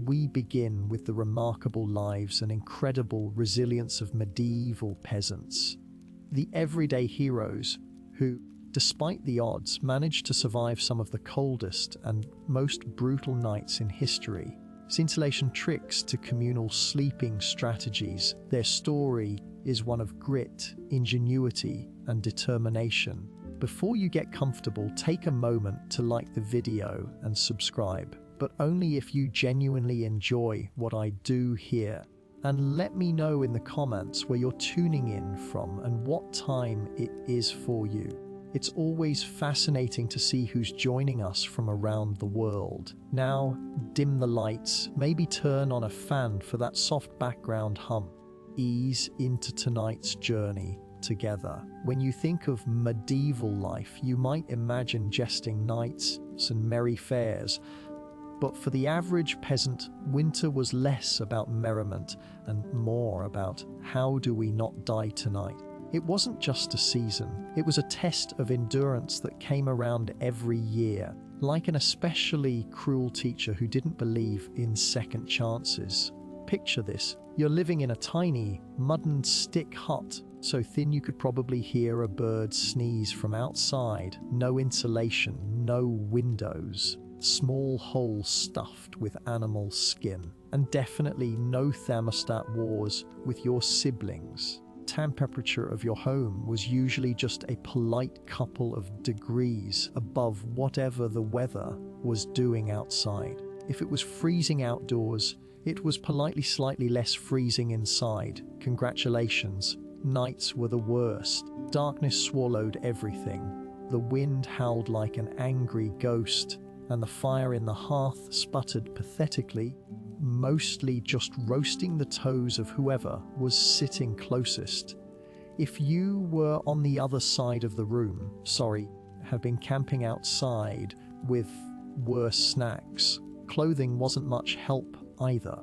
we begin with the remarkable lives and incredible resilience of medieval peasants. The everyday heroes who, despite the odds, managed to survive some of the coldest and most brutal nights in history. Scintillation tricks to communal sleeping strategies, their story is one of grit, ingenuity, and determination. Before you get comfortable, take a moment to like the video and subscribe, but only if you genuinely enjoy what I do here. And let me know in the comments where you're tuning in from and what time it is for you. It's always fascinating to see who's joining us from around the world. Now, dim the lights, maybe turn on a fan for that soft background hum. Ease into tonight's journey together. When you think of medieval life, you might imagine jesting knights and merry fairs. But for the average peasant, winter was less about merriment and more about how do we not die tonight. It wasn't just a season, it was a test of endurance that came around every year, like an especially cruel teacher who didn't believe in second chances. Picture this, you're living in a tiny, mudden stick hut, so thin you could probably hear a bird sneeze from outside, no insulation, no windows, small holes stuffed with animal skin, and definitely no thermostat wars with your siblings. Temperature of your home was usually just a polite couple of degrees above whatever the weather was doing outside. If it was freezing outdoors, it was politely slightly less freezing inside. Congratulations, nights were the worst. Darkness swallowed everything. The wind howled like an angry ghost, and the fire in the hearth sputtered pathetically, mostly just roasting the toes of whoever was sitting closest. If you were on the other side of the room, had been camping outside with worse snacks, clothing wasn't much help either.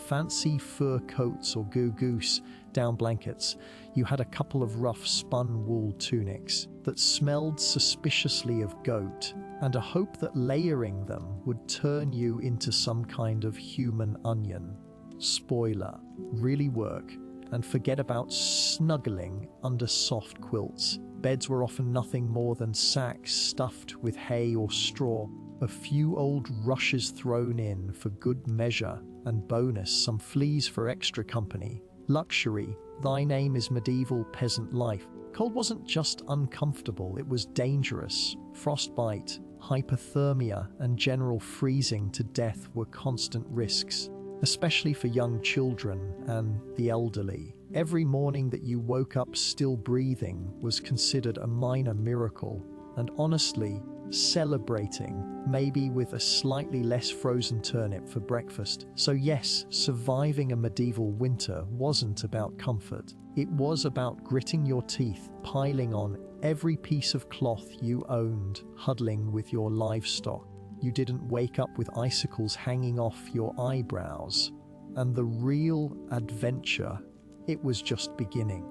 Fancy fur coats or goose down blankets. You had a couple of rough spun wool tunics that smelled suspiciously of goat, and a hope that layering them would turn you into some kind of human onion. Spoiler, really work, and forget about snuggling under soft quilts. Beds were often nothing more than sacks stuffed with hay or straw, a few old rushes thrown in for good measure, and bonus, some fleas for extra company. Luxury, thy name is medieval peasant life. Cold wasn't just uncomfortable, it was dangerous. Frostbite, hypothermia, and general freezing to death were constant risks, especially for young children and the elderly. Every morning that you woke up still breathing was considered a minor miracle, and honestly, celebrating, maybe with a slightly less frozen turnip for breakfast. So yes, surviving a medieval winter wasn't about comfort. It was about gritting your teeth, piling on every piece of cloth you owned, huddling with your livestock. You didn't wake up with icicles hanging off your eyebrows. And the real adventure, it was just beginning.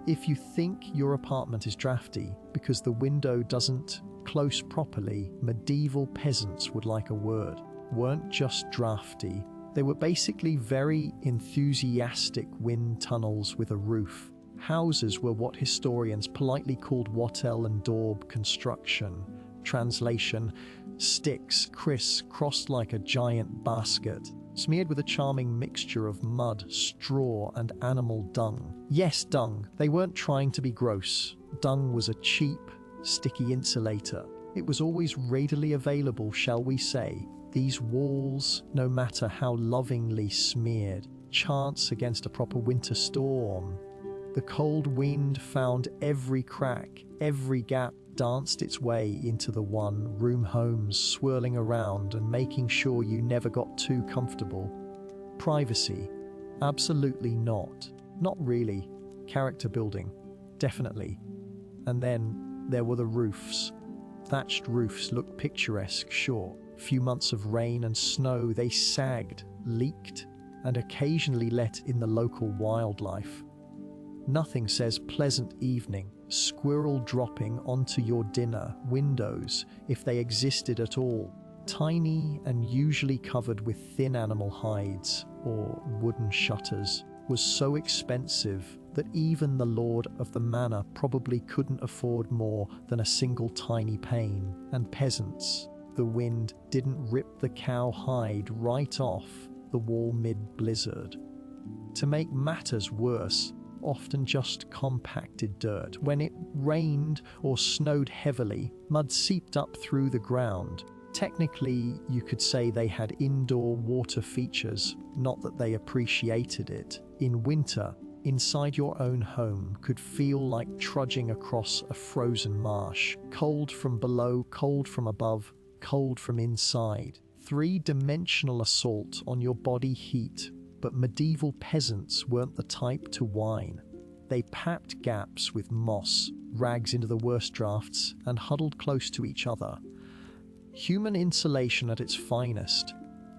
If you think your apartment is drafty because the window doesn't close properly, medieval peasants would like a word. Weren't just drafty, they were basically very enthusiastic wind tunnels with a roof. Houses were what historians politely called wattle and daub construction. Translation, sticks criss-crossed like a giant basket, smeared with a charming mixture of mud, straw, and animal dung. Yes, dung. They weren't trying to be gross. Dung was a cheap, sticky insulator. It was always readily available, shall we say. These walls, no matter how lovingly smeared, chance against a proper winter storm. The cold wind found every crack, every gap, danced its way into the one-room homes, swirling around and making sure you never got too comfortable. Privacy? Absolutely not. Not really. Character building? Definitely. And then there were the roofs. Thatched roofs looked picturesque, sure. Few months of rain and snow, they sagged, leaked, and occasionally let in the local wildlife. Nothing says pleasant evening, squirrel dropping onto your dinner windows, if they existed at all. Tiny and usually covered with thin animal hides or wooden shutters, was so expensive that even the lord of the manor probably couldn't afford more than a single tiny pane, and peasants, the wind didn't rip the cow hide right off the wall mid-blizzard. To make matters worse, often just compacted dirt. When it rained or snowed heavily, mud seeped up through the ground. Technically, you could say they had indoor water features, not that they appreciated it. In winter, inside your own home could feel like trudging across a frozen marsh. Cold from below, cold from above, cold from inside. Three-dimensional assault on your body heat. But medieval peasants weren't the type to whine. They packed gaps with moss, rags into the worst drafts, and huddled close to each other. Human insulation at its finest.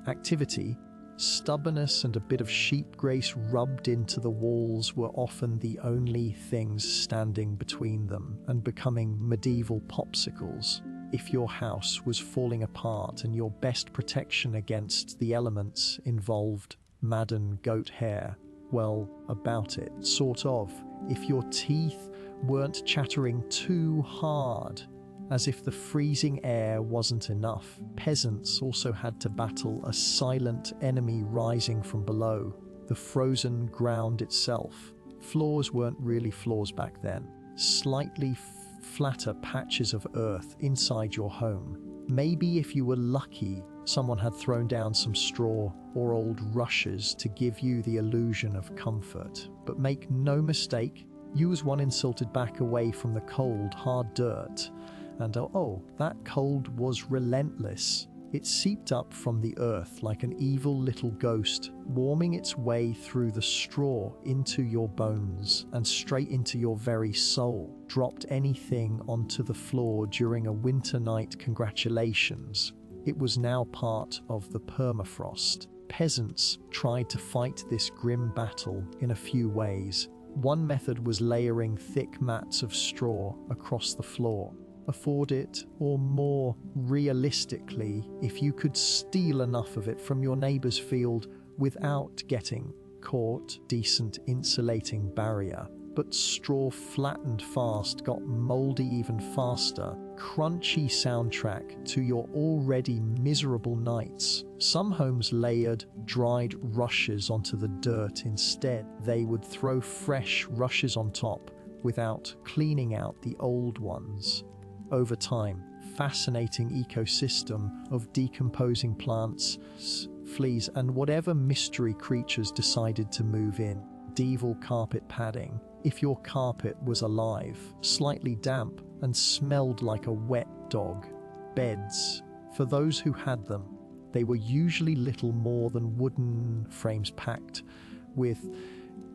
Activity, stubbornness, and a bit of sheep grace rubbed into the walls were often the only things standing between them and becoming medieval popsicles. If your house was falling apart and your best protection against the elements involved madden goat hair, well, about it, sort of. If your teeth weren't chattering too hard, as if the freezing air wasn't enough, peasants also had to battle a silent enemy rising from below, the frozen ground itself. Floors weren't really floors back then. Slightly flatter patches of earth inside your home. Maybe if you were lucky, someone had thrown down some straw or old rushes to give you the illusion of comfort. But make no mistake, you as one insulted back away from the cold, hard dirt. And oh, that cold was relentless. It seeped up from the earth like an evil little ghost, warming its way through the straw into your bones and straight into your very soul. Dropped anything onto the floor during a winter night, congratulations. It was now part of the permafrost. Peasants tried to fight this grim battle in a few ways. One method was layering thick mats of straw across the floor. Afford it, or more realistically, if you could steal enough of it from your neighbor's field without getting caught, decent insulating barrier. But straw flattened fast, got moldy even faster. Crunchy soundtrack to your already miserable nights. Some homes layered dried rushes onto the dirt instead. They would throw fresh rushes on top without cleaning out the old ones. Over time, fascinating ecosystem of decomposing plants, fleas, and whatever mystery creatures decided to move in. Medieval carpet padding. If your carpet was alive, slightly damp, and smelled like a wet dog. Beds. For those who had them, they were usually little more than wooden frames packed with,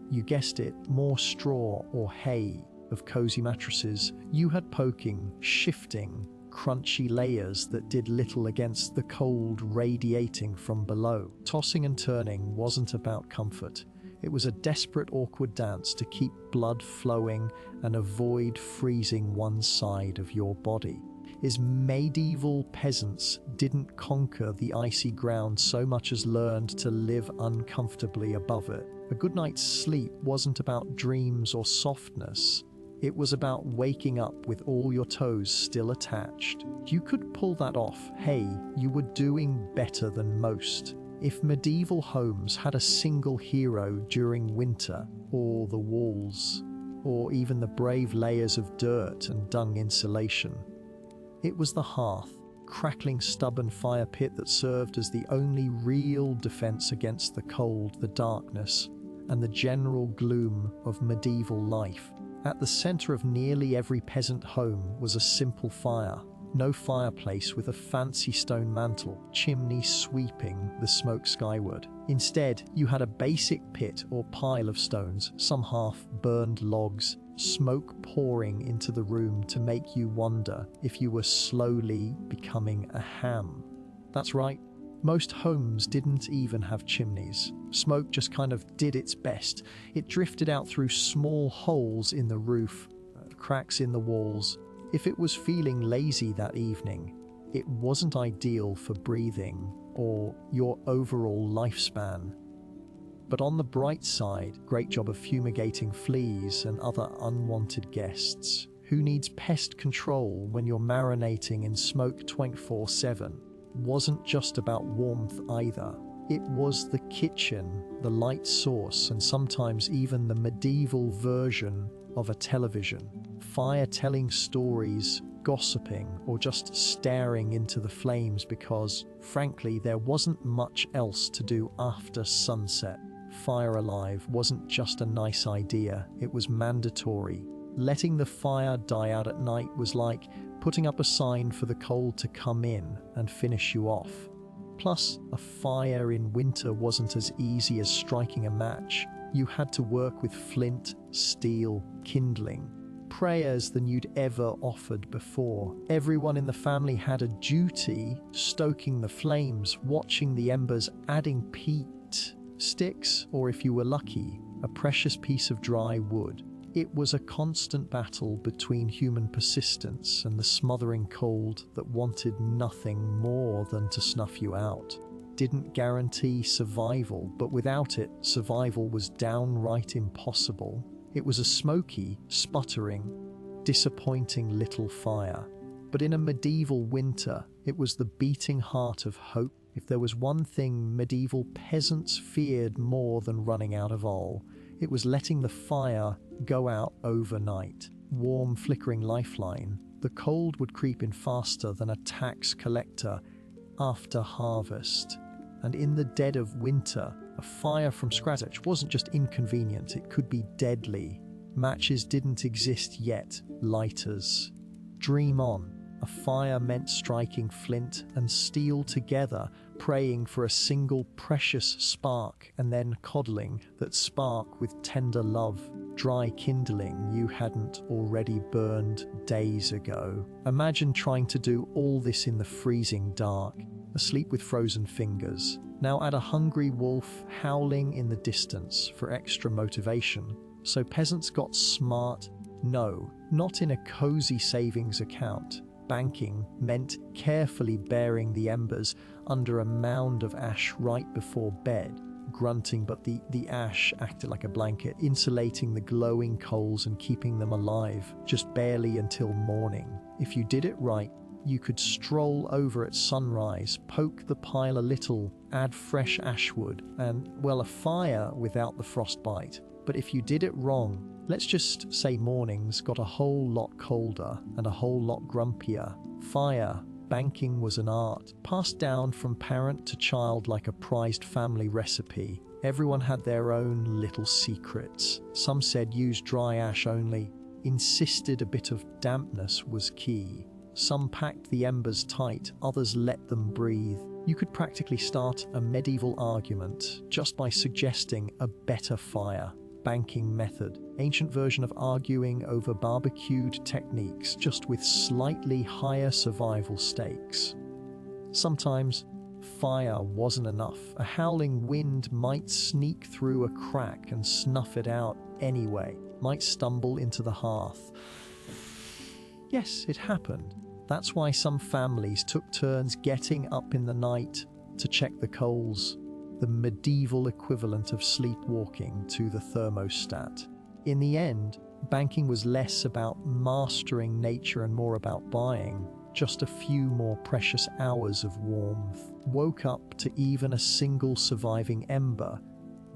you guessed it, more straw or hay of cozy mattresses. You had poking, shifting, crunchy layers that did little against the cold radiating from below. Tossing and turning wasn't about comfort. It was a desperate, awkward dance to keep blood flowing and avoid freezing one side of your body. Is medieval peasants didn't conquer the icy ground so much as learned to live uncomfortably above it. A good night's sleep wasn't about dreams or softness. It was about waking up with all your toes still attached. You could pull that off. Hey, you were doing better than most. If medieval homes had a single hero during winter, or the walls, or even the brave layers of dirt and dung insulation, it was the hearth, crackling stubborn fire pit that served as the only real defense against the cold, the darkness, and the general gloom of medieval life. At the center of nearly every peasant home was a simple fire. No fireplace with a fancy stone mantle, chimney sweeping the smoke skyward. Instead, you had a basic pit or pile of stones, some half-burned logs, smoke pouring into the room to make you wonder if you were slowly becoming a ham. That's right, most homes didn't even have chimneys. Smoke just kind of did its best. It drifted out through small holes in the roof, cracks in the walls. If it was feeling lazy that evening, it wasn't ideal for breathing or your overall lifespan. But on the bright side, great job of fumigating fleas and other unwanted guests. Who needs pest control when you're marinating in smoke 24/7? Wasn't just about warmth either. It was the kitchen, the light source, and sometimes even the medieval version of a television. Fire telling stories, gossiping, or just staring into the flames because, frankly, there wasn't much else to do after sunset. Fire alive wasn't just a nice idea, it was mandatory. Letting the fire die out at night was like putting up a sign for the cold to come in and finish you off. Plus, a fire in winter wasn't as easy as striking a match. You had to work with flint, steel, kindling, prayers than you'd ever offered before. Everyone in the family had a duty, stoking the flames, watching the embers, adding peat, sticks, or if you were lucky, a precious piece of dry wood. It was a constant battle between human persistence and the smothering cold that wanted nothing more than to snuff you out. Didn't guarantee survival, but without it, survival was downright impossible. It was a smoky, sputtering, disappointing little fire. But in a medieval winter, it was the beating heart of hope. If there was one thing medieval peasants feared more than running out of oil, it was letting the fire go out overnight. Warm, flickering lifeline, the cold would creep in faster than a tax collector after harvest. And in the dead of winter, a fire from scratch wasn't just inconvenient, it could be deadly. Matches didn't exist yet, lighters. Dream on. A fire meant striking flint and steel together, praying for a single precious spark, and then coddling that spark with tender love, dry kindling you hadn't already burned days ago. Imagine trying to do all this in the freezing dark, asleep with frozen fingers. Now add a hungry wolf howling in the distance for extra motivation. So peasants got smart. No, not in a cozy savings account. Banking meant carefully burying the embers under a mound of ash right before bed, grunting, but the ash acted like a blanket, insulating the glowing coals and keeping them alive, just barely until morning. If you did it right, you could stroll over at sunrise, poke the pile a little, add fresh ashwood, and, well, a fire without the frostbite. But if you did it wrong, let's just say mornings got a whole lot colder and a whole lot grumpier. Fire, banking was an art, passed down from parent to child like a prized family recipe. Everyone had their own little secrets. Some said use dry ash only, insisted a bit of dampness was key. Some packed the embers tight, others let them breathe. You could practically start a medieval argument just by suggesting a better fire. Banking method, ancient version of arguing over barbecued techniques, just with slightly higher survival stakes. Sometimes fire wasn't enough. A howling wind might sneak through a crack and snuff it out anyway, might stumble into the hearth. Yes, it happened. That's why some families took turns getting up in the night to check the coals. The medieval equivalent of sleepwalking to the thermostat. In the end, banking was less about mastering nature and more about buying just a few more precious hours of warmth. Woke up to even a single surviving ember.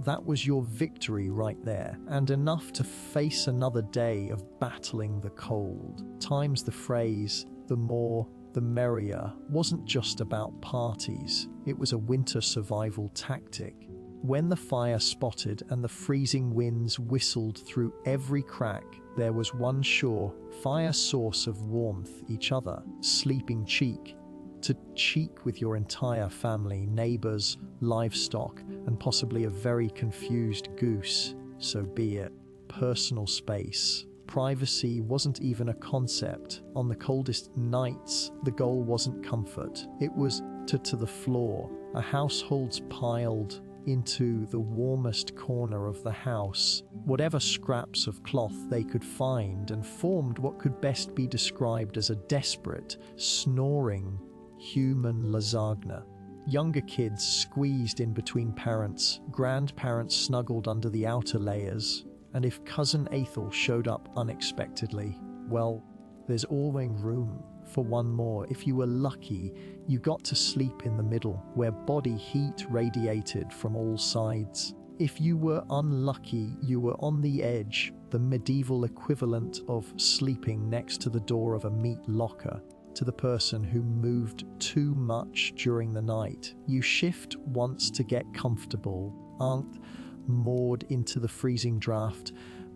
That was your victory right there, and enough to face another day of battling the cold. Times the phrase, the more the merrier, wasn't just about parties, it was a winter survival tactic. When the fire spotted and the freezing winds whistled through every crack, there was one sure fire source of warmth: each other, sleeping cheek to cheek with your entire family, neighbors, livestock, and possibly a very confused goose. So be it. Personal space. Privacy wasn't even a concept. On the coldest nights, the goal wasn't comfort. It was to the floor. A household's piled into the warmest corner of the house, whatever scraps of cloth they could find, and formed what could best be described as a desperate, snoring human lasagna. Younger kids squeezed in between parents, grandparents snuggled under the outer layers, and if Cousin Ethel showed up unexpectedly, well, there's always room for one more. If you were lucky, you got to sleep in the middle, where body heat radiated from all sides. If you were unlucky, you were on the edge, the medieval equivalent of sleeping next to the door of a meat locker. To the person who moved too much during the night, you shift once to get comfortable, aren't moored into the freezing draft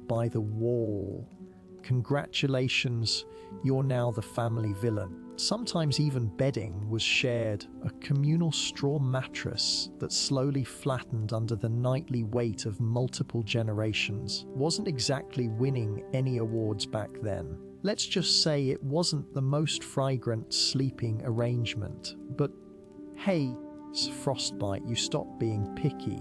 by the wall. Congratulations, you're now the family villain. Sometimes even bedding was shared, a communal straw mattress that slowly flattened under the nightly weight of multiple generations. Wasn't exactly winning any awards back then. Let's just say it wasn't the most fragrant sleeping arrangement. But hey, frostbite, you stopped being picky.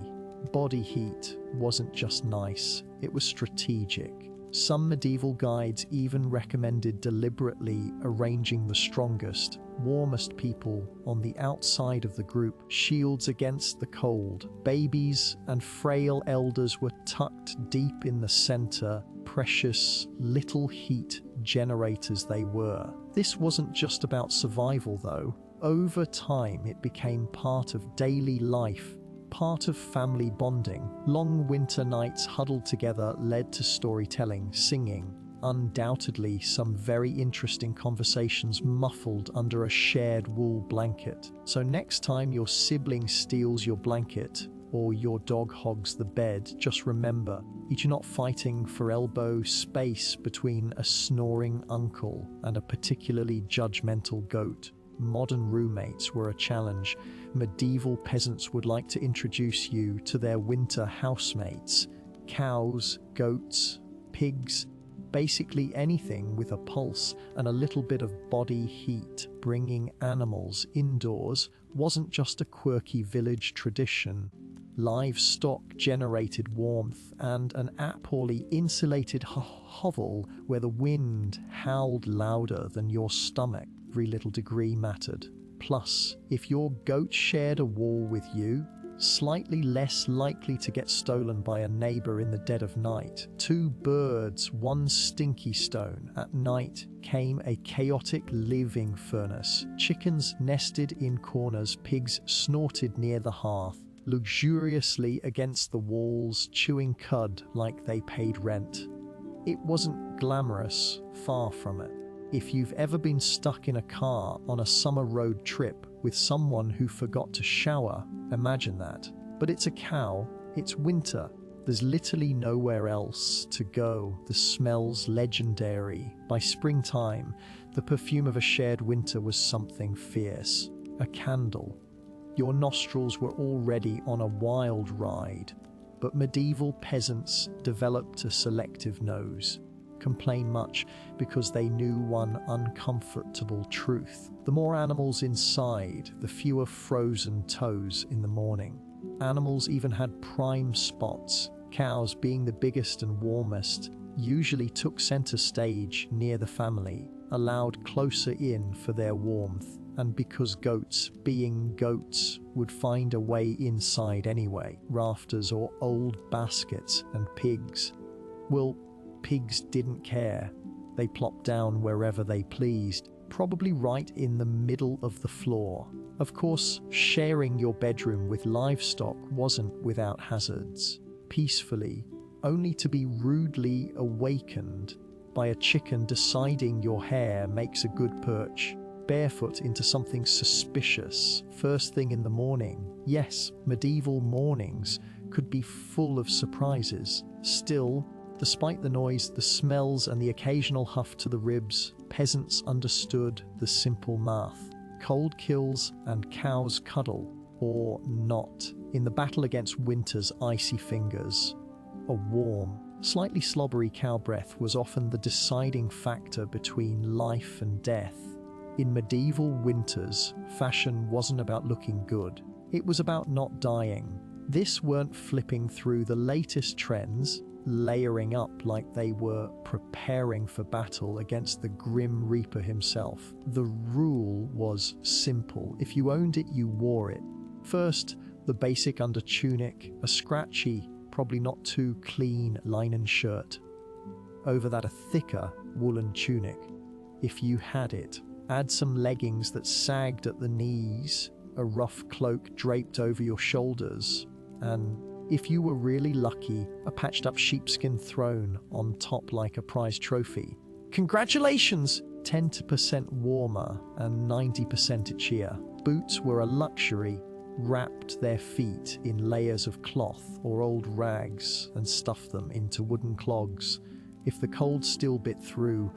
Body heat wasn't just nice, it was strategic. Some medieval guides even recommended deliberately arranging the strongest, warmest people on the outside of the group, shields against the cold. Babies and frail elders were tucked deep in the center, precious little heat generators they were. This wasn't just about survival though. Over time it became part of daily life, part of family bonding. Long winter nights huddled together led to storytelling, singing, undoubtedly some very interesting conversations muffled under a shared wool blanket. So next time your sibling steals your blanket or your dog hogs the bed, just remember, you're not fighting for elbow space between a snoring uncle and a particularly judgmental goat. Modern roommates were a challenge. Medieval peasants would like to introduce you to their winter housemates. Cows, goats, pigs, basically anything with a pulse and a little bit of body heat. Bringing animals indoors wasn't just a quirky village tradition. Livestock generated warmth, and an poorly insulated hovel where the wind howled louder than your stomach. Every little degree mattered. Plus, if your goat shared a wall with you, slightly less likely to get stolen by a neighbor in the dead of night. Two birds, one stinky stone. At night came a chaotic living furnace. Chickens nested in corners, pigs snorted near the hearth, luxuriously against the walls, chewing cud like they paid rent. It wasn't glamorous, far from it. If you've ever been stuck in a car on a summer road trip with someone who forgot to shower, imagine that. But it's a cow, it's winter, there's literally nowhere else to go. The smell's legendary. By springtime, the perfume of a shared winter was something fierce. A candle. Your nostrils were already on a wild ride, but medieval peasants developed a selective nose. Complain much because they knew one uncomfortable truth. The more animals inside, the fewer frozen toes in the morning. Animals even had prime spots. Cows, being the biggest and warmest, usually took center stage near the family, allowed closer in for their warmth. And because goats, being goats, would find a way inside anyway, rafters or old baskets. And pigs, well, pigs didn't care. They plopped down wherever they pleased, probably right in the middle of the floor. Of course, sharing your bedroom with livestock wasn't without hazards. Peacefully, only to be rudely awakened by a chicken deciding your hair makes a good perch. Barefoot into something suspicious first thing in the morning. Yes, medieval mornings could be full of surprises. Still, despite the noise, the smells, and the occasional huff to the ribs, peasants understood the simple math. Cold kills and cows cuddle, or not. In the battle against winter's icy fingers, a warm, slightly slobbery cow breath was often the deciding factor between life and death. In medieval winters, fashion wasn't about looking good. It was about not dying. This weren't flipping through the latest trends. layering up like they were preparing for battle against the Grim Reaper himself. The rule was simple. If you owned it, you wore it. First, the basic undertunic, a scratchy, probably not too clean linen shirt. Over that, a thicker woolen tunic, if you had it. Add some leggings that sagged at the knees, a rough cloak draped over your shoulders, and if you were really lucky, a patched-up sheepskin thrown on top like a prize trophy. Congratulations! 10% warmer and 90% itchier. Boots were a luxury. Wrapped their feet in layers of cloth or old rags and stuffed them into wooden clogs. If the cold still bit through,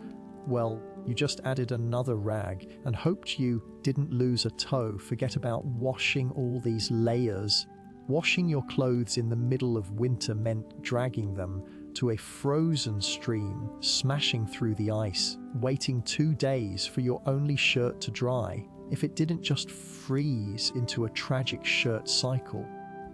well, you just added another rag and hoped you didn't lose a toe. Forget about washing all these layers. Washing your clothes in the middle of winter meant dragging them to a frozen stream, smashing through the ice, waiting 2 days for your only shirt to dry. If it didn't just freeze into a tragic shirt cycle.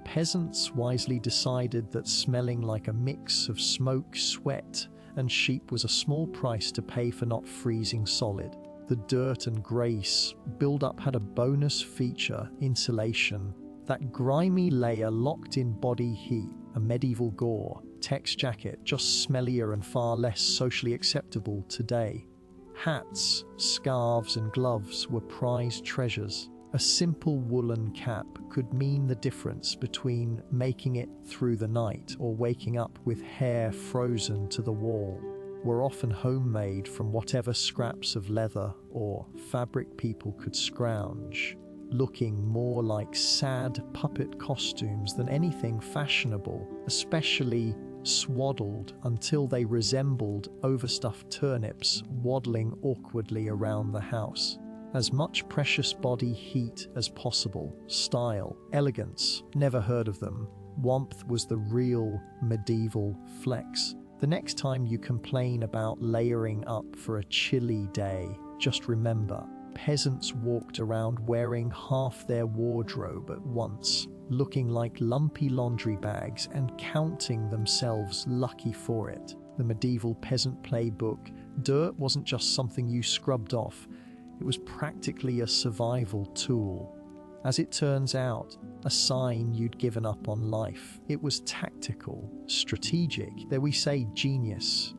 Peasants wisely decided that smelling like a mix of smoke, sweat, and sheep was a small price to pay for not freezing solid. The dirt and grease build-up had a bonus feature, insulation. That grimy layer locked in body heat, a medieval gore, text jacket, just smellier and far less socially acceptable today. Hats, scarves and gloves were prized treasures. A simple woolen cap could mean the difference between making it through the night or waking up with hair frozen to the wall. Were often homemade from whatever scraps of leather or fabric people could scrounge, looking more like sad puppet costumes than anything fashionable, especially swaddled until they resembled overstuffed turnips waddling awkwardly around the house. As much precious body heat as possible. Style, elegance, never heard of them. Warmth was the real medieval flex. The next time you complain about layering up for a chilly day, just remember, peasants walked around wearing half their wardrobe at once, looking like lumpy laundry bags and counting themselves lucky for it. The medieval peasant playbook, dirt wasn't just something you scrubbed off, it was practically a survival tool. As it turns out, a sign you'd given up on life. It was tactical, strategic, dare we say genius.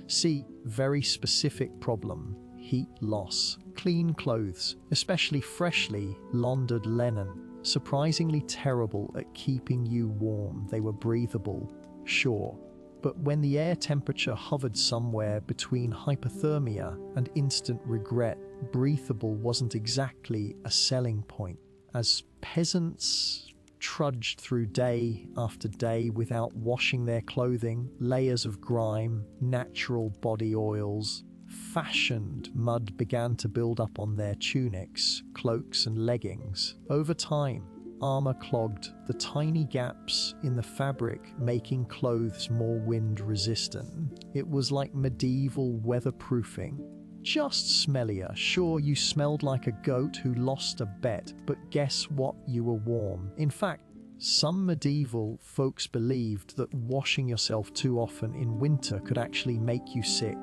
See, very specific problem, heat loss. Clean clothes, especially freshly laundered linen, surprisingly terrible at keeping you warm. They were breathable, sure, but when the air temperature hovered somewhere between hypothermia and instant regret, breathable wasn't exactly a selling point. As peasants trudged through day after day without washing their clothing, layers of grime, natural body oils, fashioned mud began to build up on their tunics, cloaks and leggings. Over time, armor clogged the tiny gaps in the fabric, making clothes more wind-resistant. It was like medieval weatherproofing. Just smellier. Sure, you smelled like a goat who lost a bet, but guess what? You were warm. In fact, some medieval folks believed that washing yourself too often in winter could actually make you sick.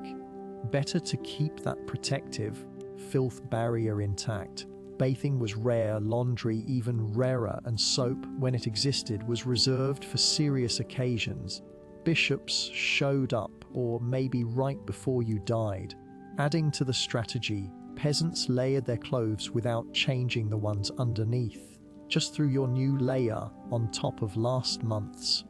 Better to keep that protective, filth barrier intact. Bathing was rare, laundry even rarer, and soap, when it existed, was reserved for serious occasions. Bishops showed up, or maybe right before you died. Adding to the strategy, peasants layered their clothes without changing the ones underneath, just threw your new layer on top of last month's.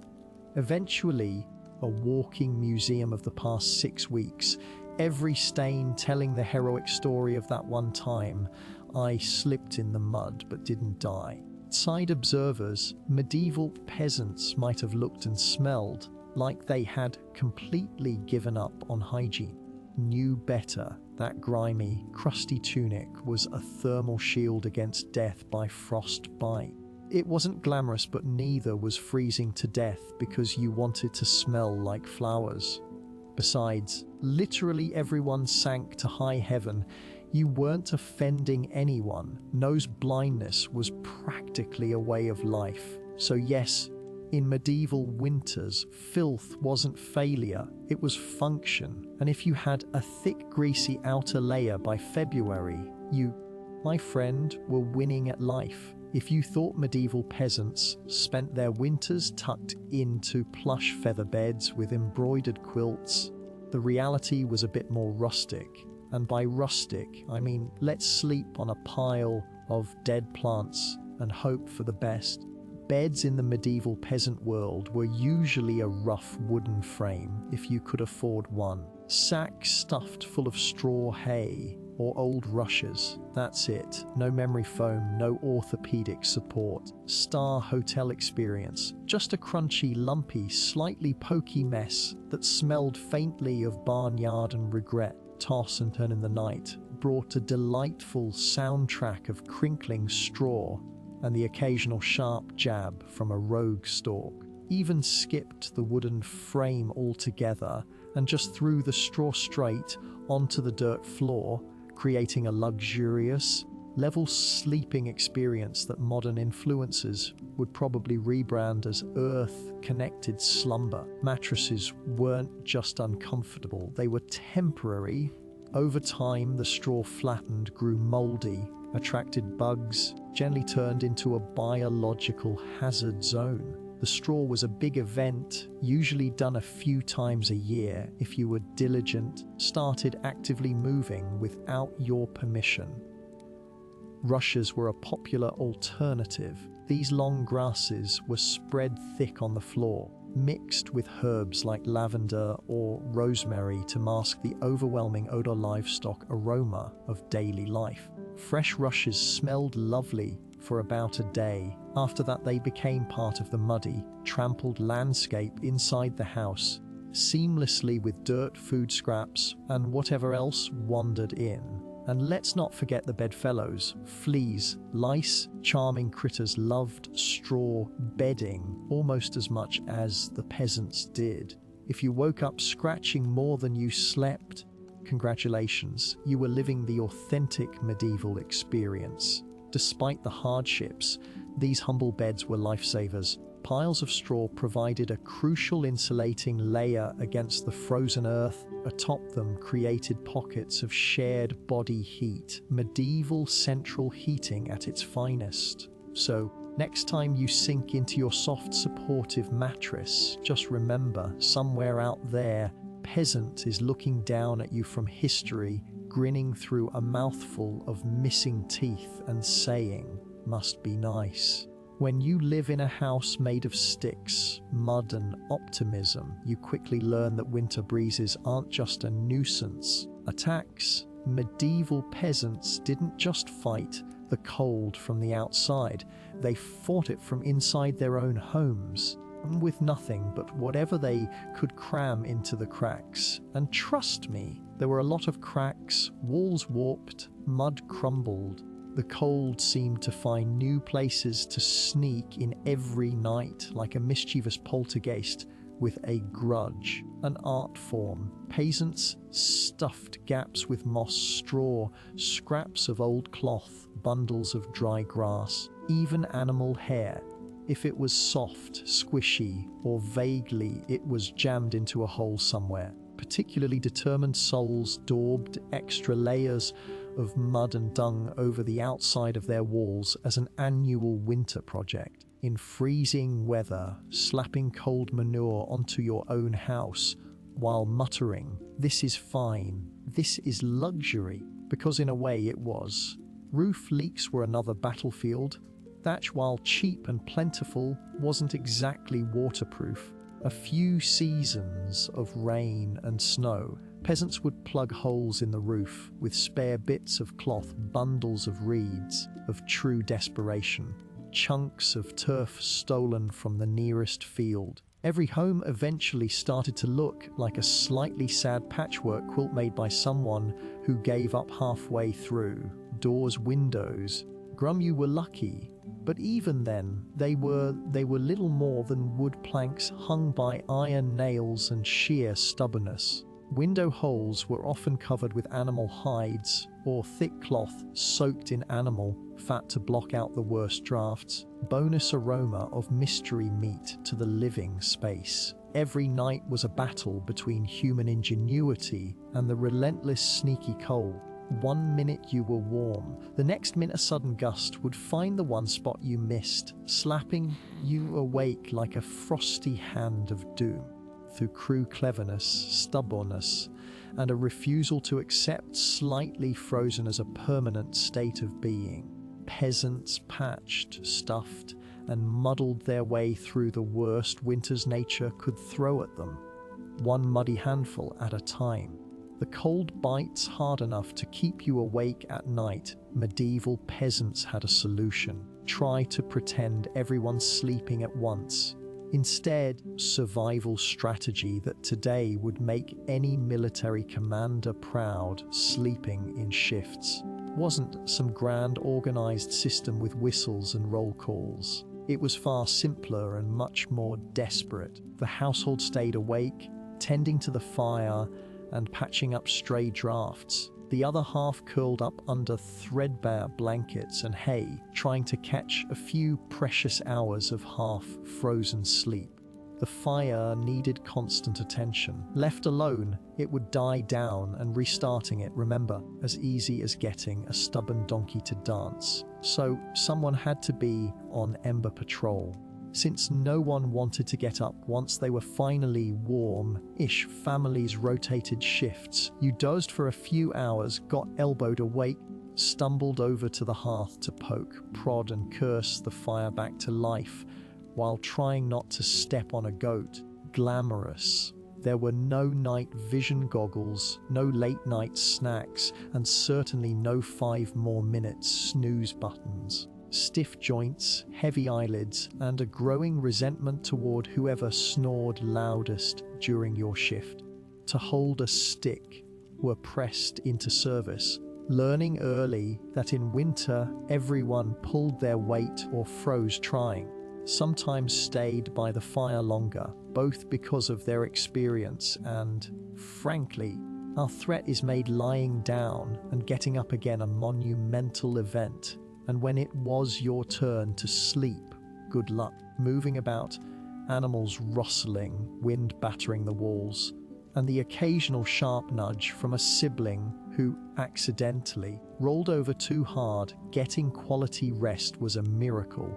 Eventually, a walking museum of the past 6 weeks, every stain telling the heroic story of that one time I slipped in the mud but didn't die. Outside observers, medieval peasants might have looked and smelled like they had completely given up on hygiene. Knew better. That grimy, crusty tunic was a thermal shield against death by frostbite. It wasn't glamorous, but neither was freezing to death because you wanted to smell like flowers. Besides, literally everyone sank to high heaven. You weren't offending anyone. Nose blindness was practically a way of life. So yes, In medieval winters, filth wasn't failure, it was function. And if you had a thick, greasy outer layer by February, you, my friend, were winning at life. If you thought medieval peasants spent their winters tucked into plush feather beds with embroidered quilts, the reality was a bit more rustic. And by rustic, I mean let's sleep on a pile of dead plants and hope for the best. Beds in the medieval peasant world were usually a rough wooden frame, if you could afford one. Sacks stuffed full of straw hay or old rushes. That's it. No memory foam, no orthopedic support. Star hotel experience. Just a crunchy, lumpy, slightly pokey mess that smelled faintly of barnyard and regret. Toss and turn in the night brought a delightful soundtrack of crinkling straw and the occasional sharp jab from a rogue stork. Even skipped the wooden frame altogether and just threw the straw straight onto the dirt floor, creating a luxurious, level sleeping experience that modern influencers would probably rebrand as earth-connected slumber. Mattresses weren't just uncomfortable, they were temporary. Over time, the straw flattened, grew moldy, attracted bugs, gently turned into a biological hazard zone. The straw was a big event, usually done a few times a year. If you were diligent, started actively moving without your permission. Rushes were a popular alternative. These long grasses were spread thick on the floor, mixed with herbs like lavender or rosemary to mask the overwhelming odor livestock aroma of daily life. Fresh rushes smelled lovely for about a day. After that, they became part of the muddy, trampled landscape inside the house, seamlessly with dirt, food scraps, and whatever else wandered in. And let's not forget the bedfellows, fleas, lice, charming critters loved straw bedding almost as much as the peasants did. If you woke up scratching more than you slept, congratulations, you were living the authentic medieval experience. Despite the hardships, these humble beds were lifesavers. Piles of straw provided a crucial insulating layer against the frozen earth. Atop them created pockets of shared body heat, medieval central heating at its finest. So, next time you sink into your soft, supportive mattress, just remember, somewhere out there, Peasant is looking down at you from history, grinning through a mouthful of missing teeth and saying, "Must be nice." When you live in a house made of sticks, mud and optimism, you quickly learn that winter breezes aren't just a nuisance. Attacks. Medieval peasants didn't just fight the cold from the outside, they fought it from inside their own homes, with nothing but whatever they could cram into the cracks. And trust me, there were a lot of cracks, walls warped, mud crumbled. The cold seemed to find new places to sneak in every night, like a mischievous poltergeist with a grudge. An art form. Peasants stuffed gaps with moss, straw, scraps of old cloth, bundles of dry grass, even animal hair. If it was soft, squishy, or vaguely, it was jammed into a hole somewhere. Particularly determined souls daubed extra layers of mud and dung over the outside of their walls as an annual winter project. In freezing weather, slapping cold manure onto your own house while muttering, "This is fine, this is luxury," because in a way it was. Roof leaks were another battlefield. Thatch, while cheap and plentiful, wasn't exactly waterproof. A few seasons of rain and snow, peasants would plug holes in the roof with spare bits of cloth, bundles of reeds, of true desperation, chunks of turf stolen from the nearest field. Every home eventually started to look like a slightly sad patchwork quilt made by someone who gave up halfway through. Doors, windows. Grum, you were lucky. But even then, they were little more than wood planks hung by iron nails and sheer stubbornness. Window holes were often covered with animal hides or thick cloth soaked in animal fat to block out the worst drafts. Bonus aroma of mystery meat to the living space. Every night was a battle between human ingenuity and the relentless sneaky cold. 1 minute you were warm, the next minute a sudden gust would find the one spot you missed, slapping you awake like a frosty hand of doom. Through crew cleverness, stubbornness, and a refusal to accept slightly frozen as a permanent state of being, peasants patched, stuffed, and muddled their way through the worst winters nature could throw at them, one muddy handful at a time. The cold bites hard enough to keep you awake at night. Medieval peasants had a solution. Try to pretend everyone's sleeping at once. Instead, survival strategy that today would make any military commander proud, sleeping in shifts. Wasn't some grand organized system with whistles and roll calls. It was far simpler and much more desperate. The household stayed awake, tending to the fire and patching up stray drafts. The other half curled up under threadbare blankets and hay, trying to catch a few precious hours of half-frozen sleep. The fire needed constant attention. Left alone, it would die down, and restarting it, remember, as easy as getting a stubborn donkey to dance. So someone had to be on Ember Patrol. Since no one wanted to get up once they were finally warm-ish, families rotated shifts. You dozed for a few hours, got elbowed awake, stumbled over to the hearth to poke, prod and curse the fire back to life, while trying not to step on a goat. Glamorous. There were no night vision goggles, no late night snacks, and certainly no 5 more minutes snooze buttons. Stiff joints, heavy eyelids, and a growing resentment toward whoever snored loudest during your shift. To hold a stick were pressed into service, learning early that in winter everyone pulled their weight or froze trying, sometimes stayed by the fire longer, both because of their experience and, frankly, our threat is made lying down and getting up again a monumental event. And when it was your turn to sleep, good luck. Moving about, animals rustling, wind battering the walls, and the occasional sharp nudge from a sibling who accidentally rolled over too hard. Getting quality rest was a miracle.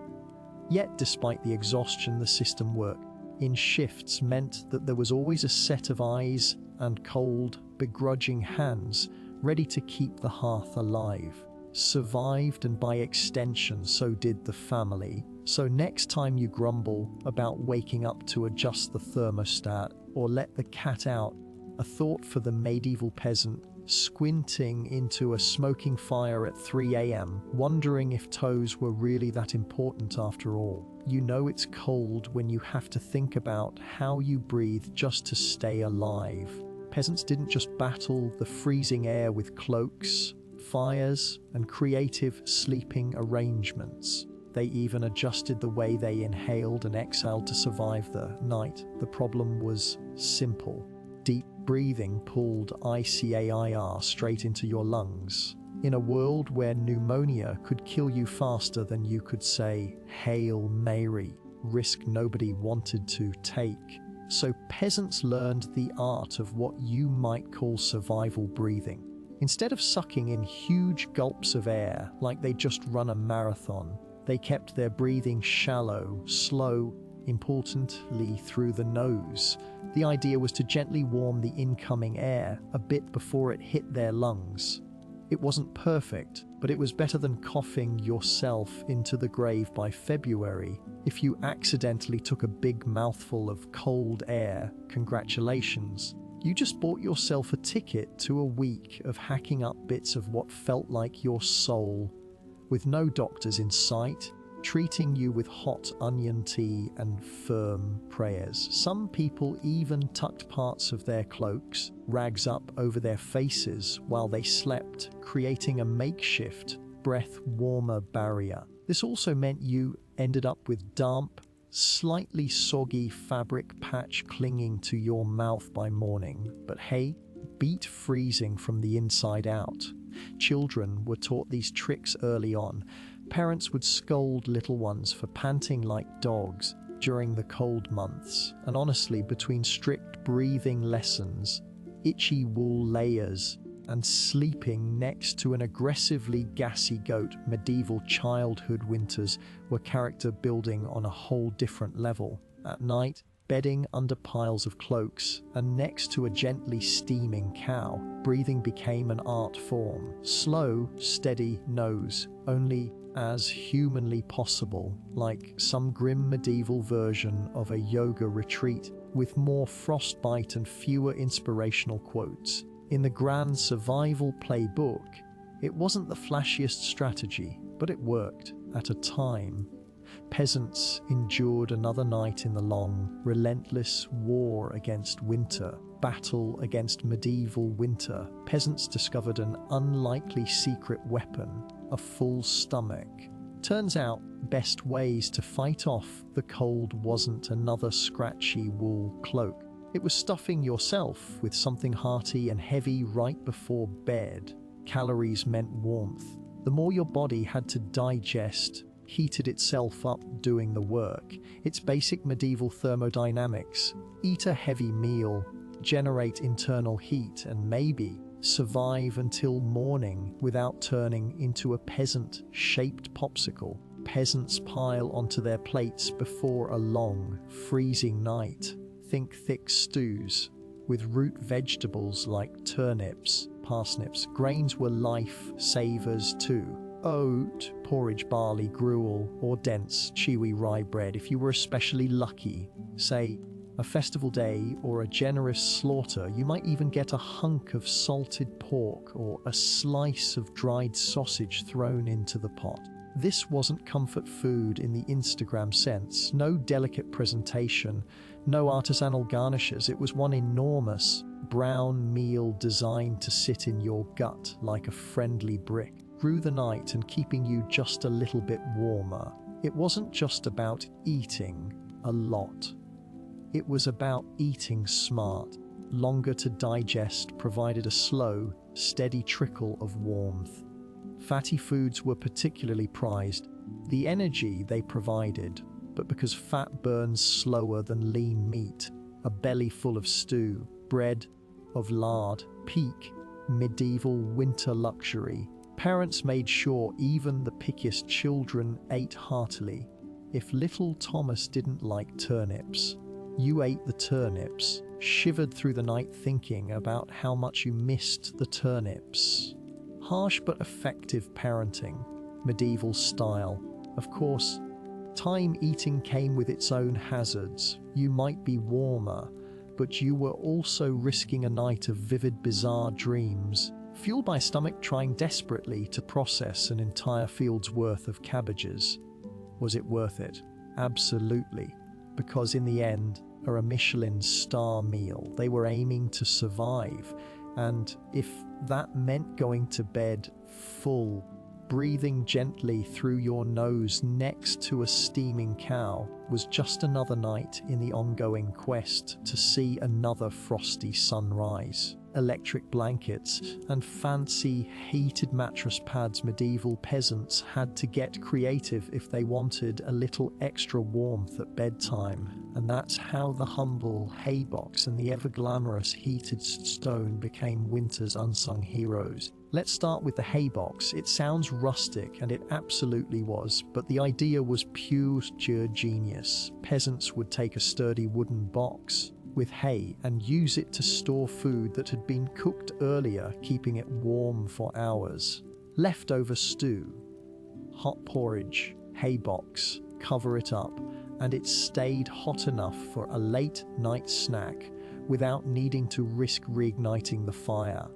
Yet, despite the exhaustion, the system worked in shifts meant that there was always a set of eyes and cold, begrudging hands ready to keep the hearth alive. Survived, and by extension so did the family. So next time you grumble about waking up to adjust the thermostat or let the cat out, a thought for the medieval peasant squinting into a smoking fire at 3 a.m, wondering if toes were really that important after all. You know it's cold when you have to think about how you breathe just to stay alive. Peasants didn't just battle the freezing air with cloaks, fires, and creative sleeping arrangements. They even adjusted the way they inhaled and exhaled to survive the night. The problem was simple. Deep breathing pulled ICAIR straight into your lungs. In a world where pneumonia could kill you faster than you could say, "Hail Mary," risk nobody wanted to take. So peasants learned the art of what you might call survival breathing. Instead of sucking in huge gulps of air like they just run a marathon, they kept their breathing shallow, slow, importantly through the nose. The idea was to gently warm the incoming air a bit before it hit their lungs. It wasn't perfect, but it was better than coughing yourself into the grave by February. If you accidentally took a big mouthful of cold air, congratulations. You just bought yourself a ticket to a week of hacking up bits of what felt like your soul, with no doctors in sight, treating you with hot onion tea and firm prayers. Some people even tucked parts of their cloaks, rags up over their faces while they slept, creating a makeshift, breath-warmer barrier. This also meant you ended up with damp, slightly soggy fabric patch clinging to your mouth by morning, but hay beat freezing from the inside out. Children were taught these tricks early on. Parents would scold little ones for panting like dogs during the cold months, and honestly, between strict breathing lessons, itchy wool layers, and sleeping next to an aggressively gassy goat, medieval childhood winters were character building on a whole different level. At night, bedding under piles of cloaks and next to a gently steaming cow, breathing became an art form. Slow, steady nose, only as humanly possible, like some grim medieval version of a yoga retreat with more frostbite and fewer inspirational quotes. In the grand survival playbook, it wasn't the flashiest strategy, but it worked at a time. Peasants endured another night in the long, relentless war against winter, battle against medieval winter. Peasants discovered an unlikely secret weapon, a full stomach. Turns out, best ways to fight off the cold wasn't another scratchy wool cloak. It was stuffing yourself with something hearty and heavy right before bed. Calories meant warmth. The more your body had to digest, heated itself up doing the work. It's basic medieval thermodynamics. Eat a heavy meal, generate internal heat, and maybe survive until morning without turning into a peasant-shaped popsicle. Peasants pile onto their plates before a long, freezing night. Think thick stews with root vegetables like turnips, parsnips. Grains were life savers too. Oat, porridge, barley, gruel, or dense, chewy rye bread if you were especially lucky. Say, a festival day or a generous slaughter, you might even get a hunk of salted pork or a slice of dried sausage thrown into the pot. This wasn't comfort food in the Instagram sense. No delicate presentation, no artisanal garnishes. It was one enormous, brown meal designed to sit in your gut like a friendly brick through the night and keeping you just a little bit warmer. It wasn't just about eating a lot. It was about eating smart. Longer to digest provided a slow, steady trickle of warmth. Fatty foods were particularly prized. The energy they provided, but because fat burns slower than lean meat, a belly full of stew, bread of lard, peak medieval winter luxury. Parents made sure even the pickiest children ate heartily. If little Thomas didn't like turnips, you ate the turnips, shivered through the night thinking about how much you missed the turnips. Harsh but effective parenting, medieval style. Of course, time eating came with its own hazards. You might be warmer, but you were also risking a night of vivid, bizarre dreams, fueled by a stomach trying desperately to process an entire field's worth of cabbages. Was it worth it? Absolutely. Because in the end, a Michelin star meal, they were aiming to survive. And if that meant going to bed full, breathing gently through your nose next to a steaming cow, was just another night in the ongoing quest to see another frosty sunrise. Electric blankets and fancy heated mattress pads. Medieval peasants had to get creative if they wanted a little extra warmth at bedtime, and that's how the humble haybox and the ever-glamorous heated stone became winter's unsung heroes. Let's start with the haybox. It sounds rustic, and it absolutely was, but the idea was pure genius. Peasants would take a sturdy wooden box with hay and use it to store food that had been cooked earlier, keeping it warm for hours. Leftover stew, hot porridge, hay box, cover it up, and it stayed hot enough for a late night snack without needing to risk reigniting the fire.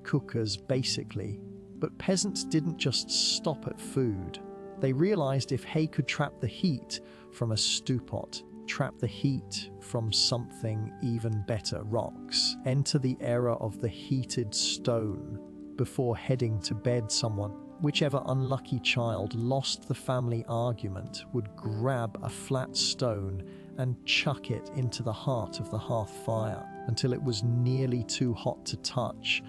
Cookers, basically. But peasants didn't just stop at food. They realized if hay could trap the heat from a stew pot, trap the heat from something even better, rocks. Enter the era of the heated stone. Before heading to bed, someone Whichever unlucky child lost the family argument would grab a flat stone and chuck it into the heart of the hearth fire until it was nearly too hot to touch,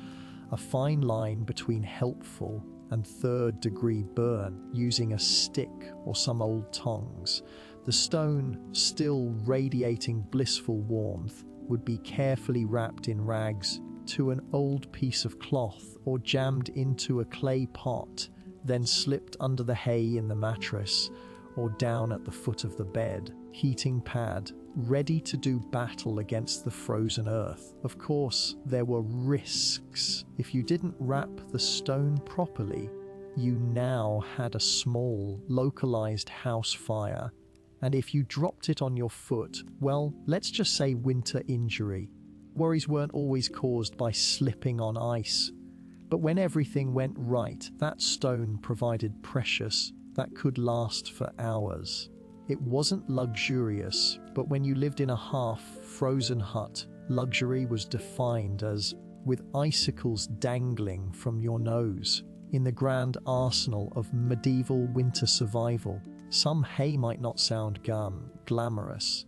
a fine line between helpful and third-degree burn using a stick or some old tongs. The stone, still radiating blissful warmth, would be carefully wrapped in rags to an old piece of cloth or jammed into a clay pot, then slipped under the hay in the mattress or down at the foot of the bed, heating pad, ready to do battle against the frozen earth. Of course, there were risks. If you didn't wrap the stone properly, you now had a small, localized house fire. And if you dropped it on your foot, well, let's just say winter injury. Worries weren't always caused by slipping on ice. But when everything went right, that stone provided precious that could last for hours. It wasn't luxurious, but when you lived in a half-frozen hut, luxury was defined as with icicles dangling from your nose. In the grand arsenal of medieval winter survival, some hay might not sound glamorous,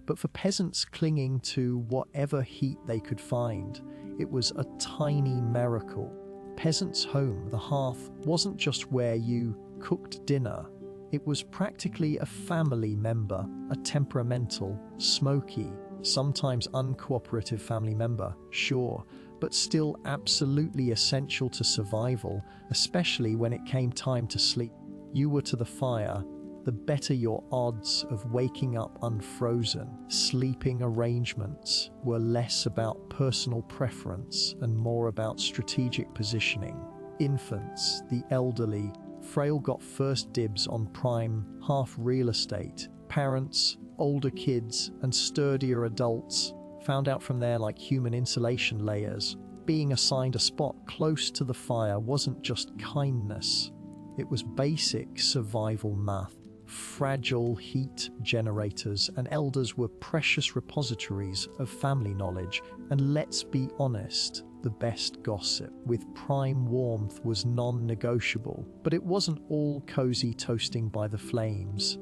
but for peasants clinging to whatever heat they could find, it was a tiny miracle. Peasants' home, the hearth, wasn't just where you cooked dinner. It was practically a family member, a temperamental, smoky, sometimes uncooperative family member, sure, but still absolutely essential to survival, especially when it came time to sleep. You were to the fire, the better your odds of waking up unfrozen. Sleeping arrangements were less about personal preference and more about strategic positioning. Infants, the elderly, frail got first dibs on prime half real estate. Parents, older kids, and sturdier adults found out from their human insulation layers. Being assigned a spot close to the fire wasn't just kindness. It was basic survival math. Fragile heat generators and elders were precious repositories of family knowledge, and let's be honest, the best gossip with prime warmth was non-negotiable. But it wasn't all cozy toasting by the flames.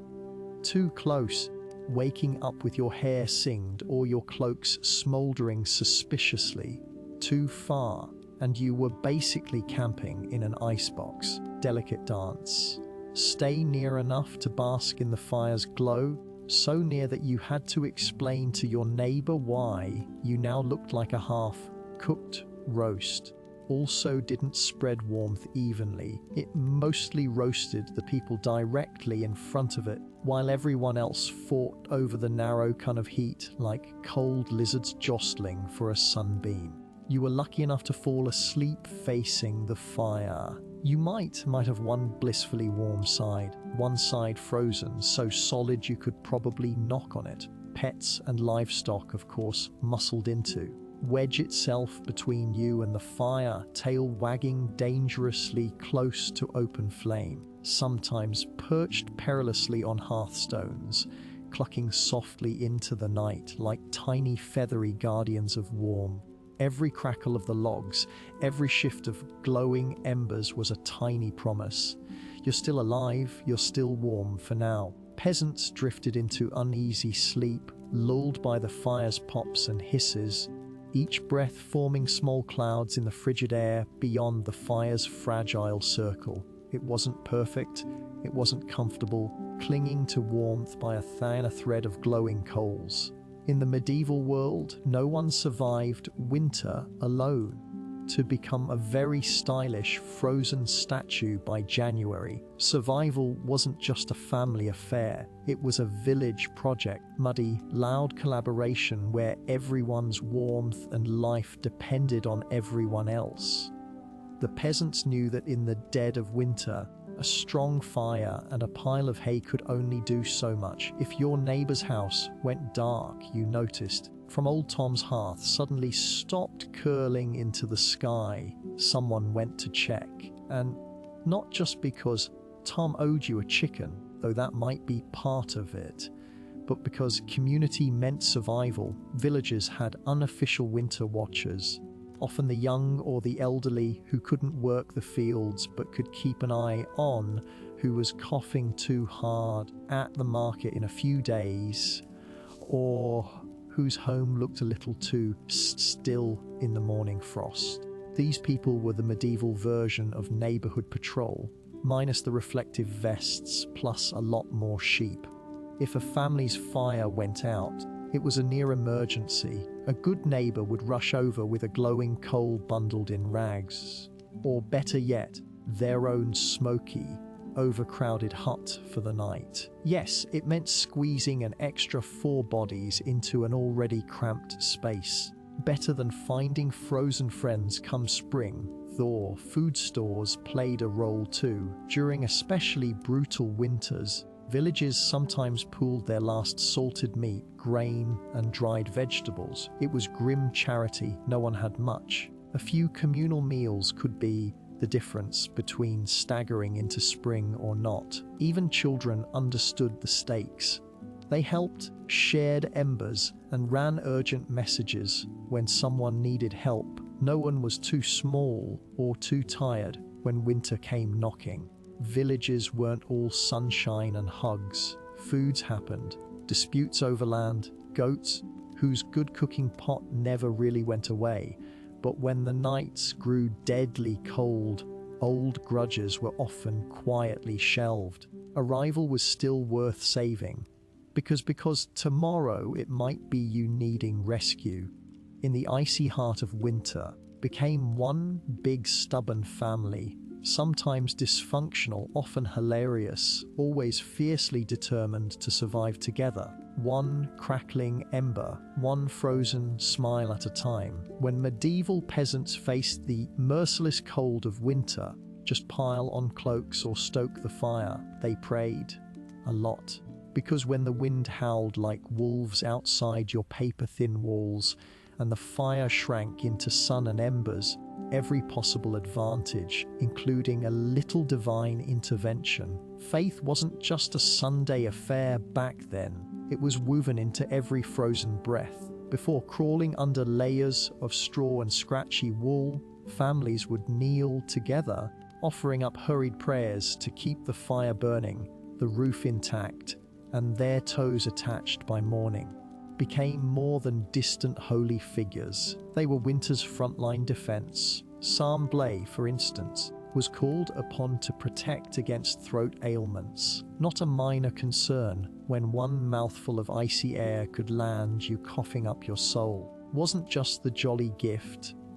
Too close, waking up with your hair singed or your cloaks smouldering suspiciously. Too far, and you were basically camping in an icebox. Delicate dance. Stay near enough to bask in the fire's glow, so near that you had to explain to your neighbor why you now looked like a half-cooked roast. Also didn't spread warmth evenly. It mostly roasted the people directly in front of it, while everyone else fought over the narrow cone of heat like cold lizards jostling for a sunbeam. You were lucky enough to fall asleep facing the fire. You might have one blissfully warm side, one side frozen, so solid you could probably knock on it. Pets and livestock, of course, muscled into. Wedge itself between you and the fire, tail wagging dangerously close to open flame, sometimes perched perilously on hearthstones, clucking softly into the night like tiny feathery guardians of warmth. Every crackle of the logs, every shift of glowing embers was a tiny promise. You're still alive, you're still warm for now. Peasants drifted into uneasy sleep, lulled by the fire's pops and hisses, each breath forming small clouds in the frigid air beyond the fire's fragile circle. It wasn't perfect, it wasn't comfortable, clinging to warmth by a thin thread of glowing coals. In the medieval world, no one survived winter alone. To become a very stylish frozen statue by January, survival wasn't just a family affair, it was a village project, muddy, loud collaboration where everyone's warmth and life depended on everyone else. The peasants knew that in the dead of winter, a strong fire and a pile of hay could only do so much. If your neighbor's house went dark, you noticed, from old Tom's hearth suddenly stopped curling into the sky, someone went to check. And not just because Tom owed you a chicken, though that might be part of it, but because community meant survival. Villages had unofficial winter watchers. often the young or the elderly who couldn't work the fields but could keep an eye on who was coughing too hard at the market in a few days, or whose home looked a little too still in the morning frost. These people were the medieval version of neighborhood patrol, minus the reflective vests plus a lot more sheep. If a family's fire went out, it was a near emergency. A good neighbor would rush over with a glowing coal bundled in rags, or better yet, their own smoky, overcrowded hut for the night. Yes, it meant squeezing an extra 4 bodies into an already cramped space. Better than finding frozen friends come spring, though food stores played a role too. During especially brutal winters, villages sometimes pooled their last salted meat, grain, and dried vegetables. It was grim charity, no one had much. A few communal meals could be the difference between staggering into spring or not. Even children understood the stakes. They helped, shared embers, and ran urgent messages when someone needed help. No one was too small or too tired when winter came knocking. Villages weren't all sunshine and hugs. Foods happened. Disputes over land, goats, whose good cooking pot never really went away. But when the nights grew deadly cold, old grudges were often quietly shelved. A rival was still worth saving, because tomorrow it might be you needing rescue. In the icy heart of winter, became one big stubborn family, sometimes dysfunctional, often hilarious, always fiercely determined to survive together. One crackling ember, one frozen smile at a time. When medieval peasants faced the merciless cold of winter, just pile on cloaks or stoke the fire. They prayed a lot. Because when the wind howled like wolves outside your paper-thin walls and the fire shrank into sun and embers, every possible advantage, including a little divine intervention. Faith wasn't just a Sunday affair back then. It was woven into every frozen breath. Before crawling under layers of straw and scratchy wool, families would kneel together, offering up hurried prayers to keep the fire burning, the roof intact, and their toes attached by morning. Became more than distant holy figures. They were winter's frontline defense. Psalm Blay, for instance, was called upon to protect against throat ailments, not a minor concern when one mouthful of icy air could land you coughing up your soul. Wasn't just the jolly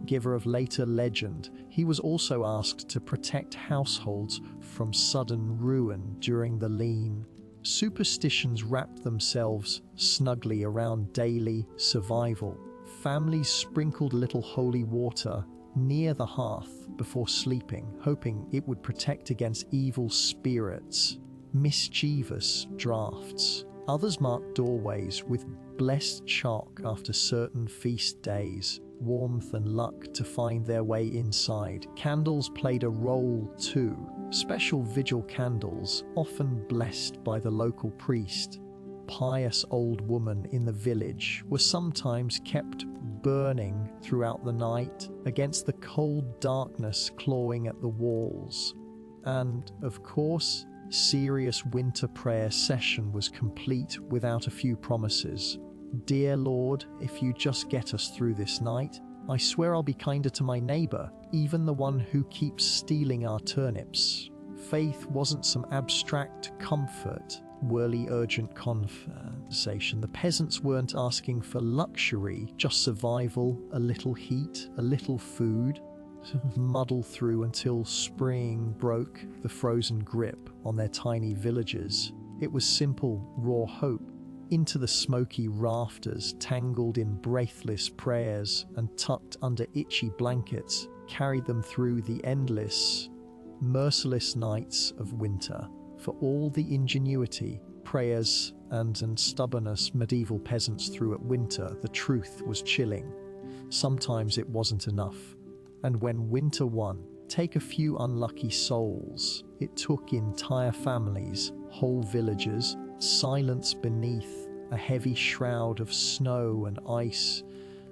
giver of later legend, he was also asked to protect households from sudden ruin during the lean. Superstitions wrapped themselves snugly around daily survival. Families sprinkled a little holy water near the hearth before sleeping, hoping it would protect against evil spirits, mischievous drafts. Others marked doorways with blessed chalk after certain feast days, warmth and luck to find their way inside. Candles played a role too. Special vigil candles, often blessed by the local priest, pious old woman in the village, were sometimes kept burning throughout the night against the cold darkness clawing at the walls. And, of course, serious winter prayer session was complete without a few promises. Dear Lord, if you just get us through this night, I swear I'll be kinder to my neighbor, even the one who keeps stealing our turnips. Faith wasn't some abstract comfort, whirly urgent conversation. The peasants weren't asking for luxury, just survival, a little heat, a little food. Muddle through until spring broke the frozen grip on their tiny villages. It was simple, raw hope. Into the smoky rafters, tangled in breathless prayers and tucked under itchy blankets, carried them through the endless, merciless nights of winter. For all the ingenuity, prayers, and stubbornness medieval peasants threw at winter, the truth was chilling. Sometimes it wasn't enough. And when winter won, take a few unlucky souls. It took entire families, whole villages, silence beneath a heavy shroud of snow and ice,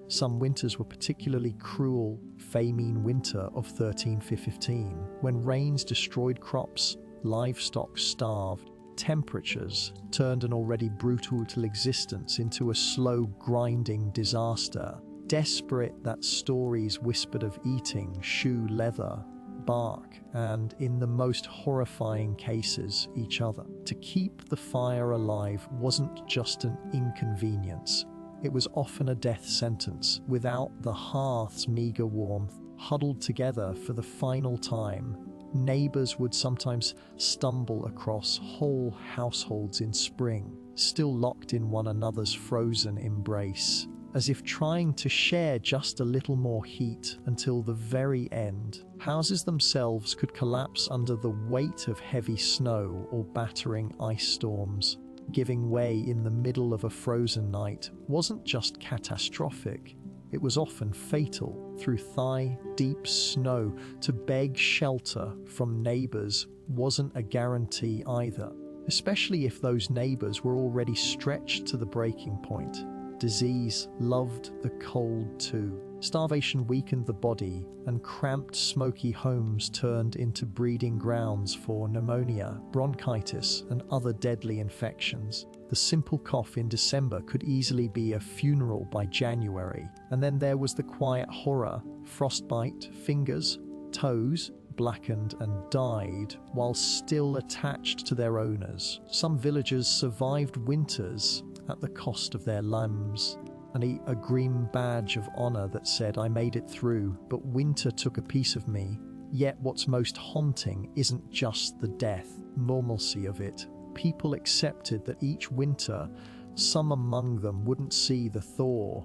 Some winters were particularly cruel. Famine winter of 1315, when rains destroyed crops, livestock starved, temperatures turned an already brutal existence into a slow, grinding disaster. Desperate that stories whispered of eating shoe leather, bark, and, in the most horrifying cases, each other. To keep the fire alive wasn't just an inconvenience. It was often a death sentence. Without the hearth's meager warmth, huddled together for the final time, neighbors would sometimes stumble across whole households in spring, still locked in one another's frozen embrace, as if trying to share just a little more heat until the very end. Houses themselves could collapse under the weight of heavy snow or battering ice storms. Giving way in the middle of a frozen night wasn't just catastrophic, it was often fatal. Through thigh-deep snow, to beg shelter from neighbors wasn't a guarantee either, especially if those neighbors were already stretched to the breaking point. Disease loved the cold too. Starvation weakened the body, and cramped, smoky homes turned into breeding grounds for pneumonia, bronchitis, and other deadly infections. The simple cough in December could easily be a funeral by January. And then there was the quiet horror: frostbite, fingers, toes blackened and died while still attached to their owners. Some villagers survived winters at the cost of their limbs, and a grim badge of honor that said, "I made it through, but winter took a piece of me." Yet what's most haunting isn't just the death, normalcy of it. People accepted that each winter, some among them wouldn't see the thaw.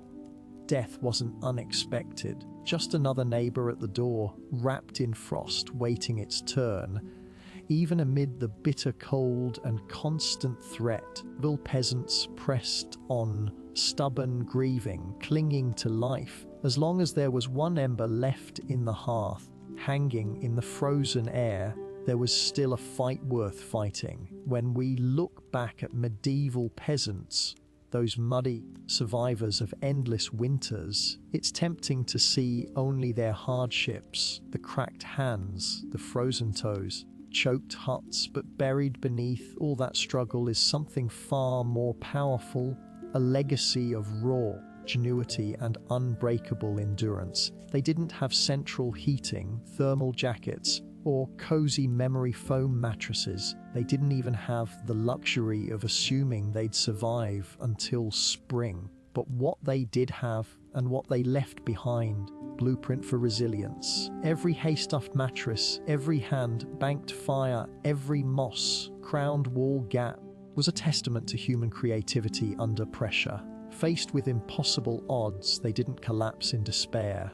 Death wasn't unexpected, just another neighbor at the door, wrapped in frost, waiting its turn. Even amid the bitter cold and constant threat, little peasants pressed on, stubborn, grieving, clinging to life. As long as there was one ember left in the hearth, hanging in the frozen air, there was still a fight worth fighting. When we look back at medieval peasants, those muddy survivors of endless winters, it's tempting to see only their hardships, the cracked hands, the frozen toes, choked huts, but buried beneath all that struggle is something far more powerful, a legacy of raw ingenuity and unbreakable endurance. They didn't have central heating, thermal jackets, or cozy memory foam mattresses. They didn't even have the luxury of assuming they'd survive until spring. But what they did have, and what they left behind: blueprint for resilience. Every hay-stuffed mattress, every hand-banked fire, every moss-crowned wall gap was a testament to human creativity under pressure. Faced with impossible odds, they didn't collapse in despair.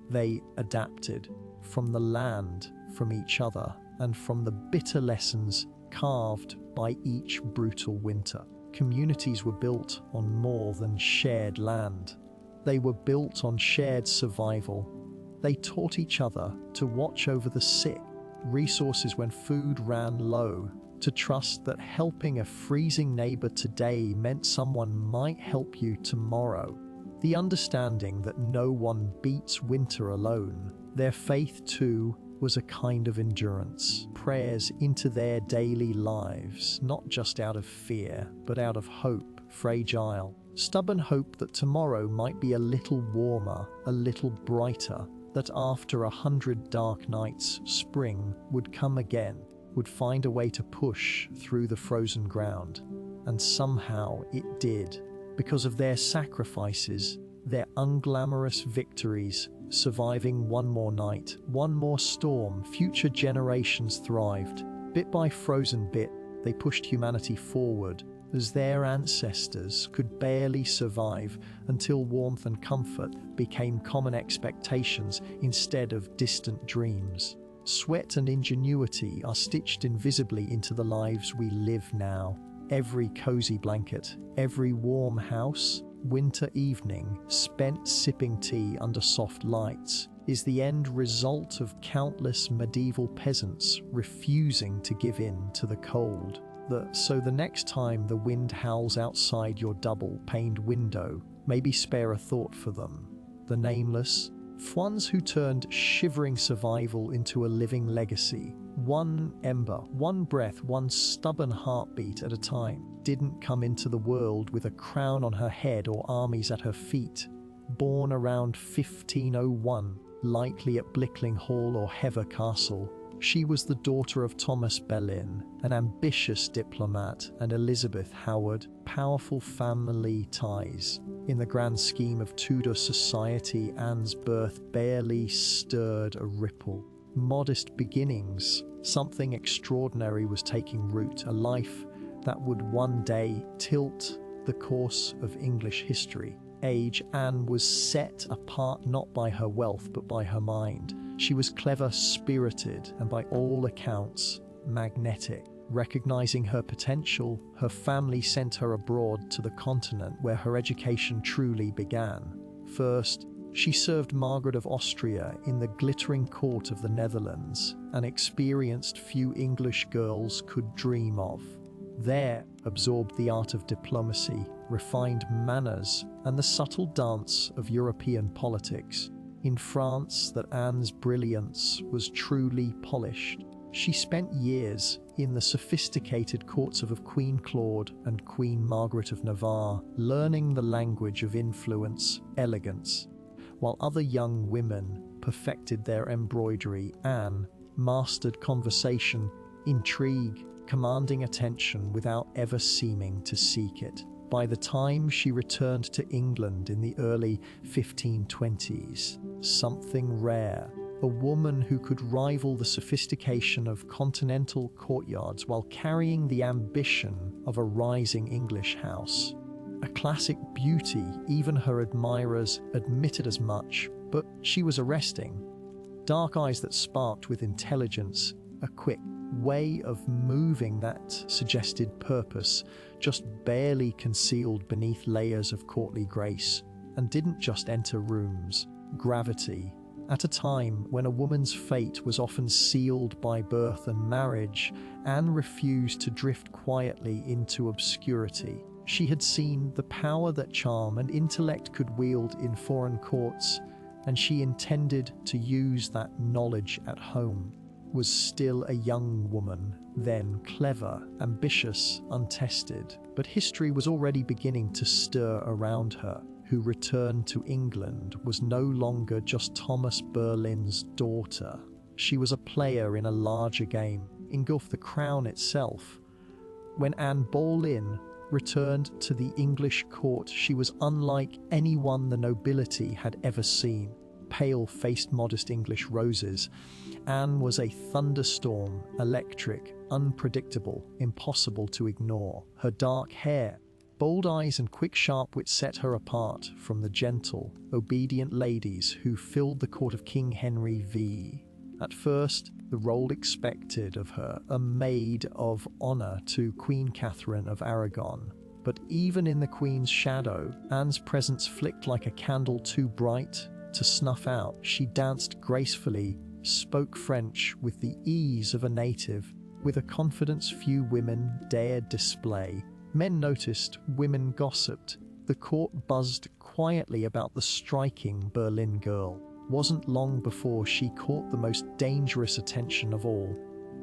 They adapted. From the land, from each other, and from the bitter lessons carved by each brutal winter. Communities were built on more than shared land. They were built on shared survival. They taught each other to watch over the sick, resources when food ran low, to trust that helping a freezing neighbor today meant someone might help you tomorrow. The understanding that no one beats winter alone. Their faith, too, was a kind of endurance, prayers into their daily lives, not just out of fear, but out of hope, fragile, stubborn hope that tomorrow might be a little warmer, a little brighter, that after 100 dark nights, spring would come again, would find a way to push through the frozen ground. And somehow it did. Because of their sacrifices, their unglamorous victories, surviving one more night, one more storm, future generations thrived. Bit by frozen bit, they pushed humanity forward, as their ancestors could barely survive until warmth and comfort became common expectations instead of distant dreams. Sweat and ingenuity are stitched invisibly into the lives we live now. Every cozy blanket, every warm house, winter evening spent sipping tea under soft lights is the end result of countless medieval peasants refusing to give in to the cold. So the next time the wind howls outside your double-paned window, maybe spare a thought for them. the nameless, ones who turned shivering survival into a living legacy. One ember, one breath, one stubborn heartbeat at a time, didn't come into the world with a crown on her head or armies at her feet. Born around 1501, likely at Blickling Hall or Hever Castle, she was the daughter of Thomas Boleyn, an ambitious diplomat, and Elizabeth Howard, powerful family ties. In the grand scheme of Tudor society, Anne's birth barely stirred a ripple. Modest beginnings, something extraordinary was taking root, a life that would one day tilt the course of English history. Age, Anne was set apart not by her wealth but by her mind. She was clever, spirited, and by all accounts, magnetic. Recognizing her potential, her family sent her abroad to the continent where her education truly began. First, she served Margaret of Austria in the glittering court of the Netherlands, an experience few English girls could dream of. There, absorbed the art of diplomacy, refined manners, and the subtle dance of European politics. In France, that Anne's brilliance was truly polished. She spent years in the sophisticated courts of Queen Claude and Queen Margaret of Navarre, learning the language of influence, elegance. While other young women perfected their embroidery, Anne mastered conversation, intrigue, commanding attention without ever seeming to seek it. By the time she returned to England in the early 1520s, something rare, a woman who could rival the sophistication of continental courtyards while carrying the ambition of a rising English house. A classic beauty, even her admirers admitted as much, but she was arresting. Dark eyes that sparked with intelligence, a quick way of moving that suggested purpose, just barely concealed beneath layers of courtly grace, and didn't just enter rooms. Gravity. At a time when a woman's fate was often sealed by birth and marriage, Anne refused to drift quietly into obscurity. She had seen the power that charm and intellect could wield in foreign courts, and she intended to use that knowledge at home. Was still a young woman, then clever, ambitious, untested, but history was already beginning to stir around her. Who returned to England was no longer just Thomas Boleyn's daughter. She was a player in a larger game, engulfed the crown itself. When Anne Boleyn returned to the English court, she was unlike anyone the nobility had ever seen. Pale-faced modest English roses, Anne was a thunderstorm, electric, unpredictable, impossible to ignore. Her dark hair, bold eyes and quick sharp wit set her apart from the gentle, obedient ladies who filled the court of King Henry V. At first, the role expected of her a maid of honour to Queen Catherine of Aragon. But even in the Queen's shadow, Anne's presence flicked like a candle too bright to snuff out. She danced gracefully, spoke French with the ease of a native, with a confidence few women dared display. Men noticed, women gossiped. The court buzzed quietly about the striking Berlin girl. Wasn't long before she caught the most dangerous attention of all,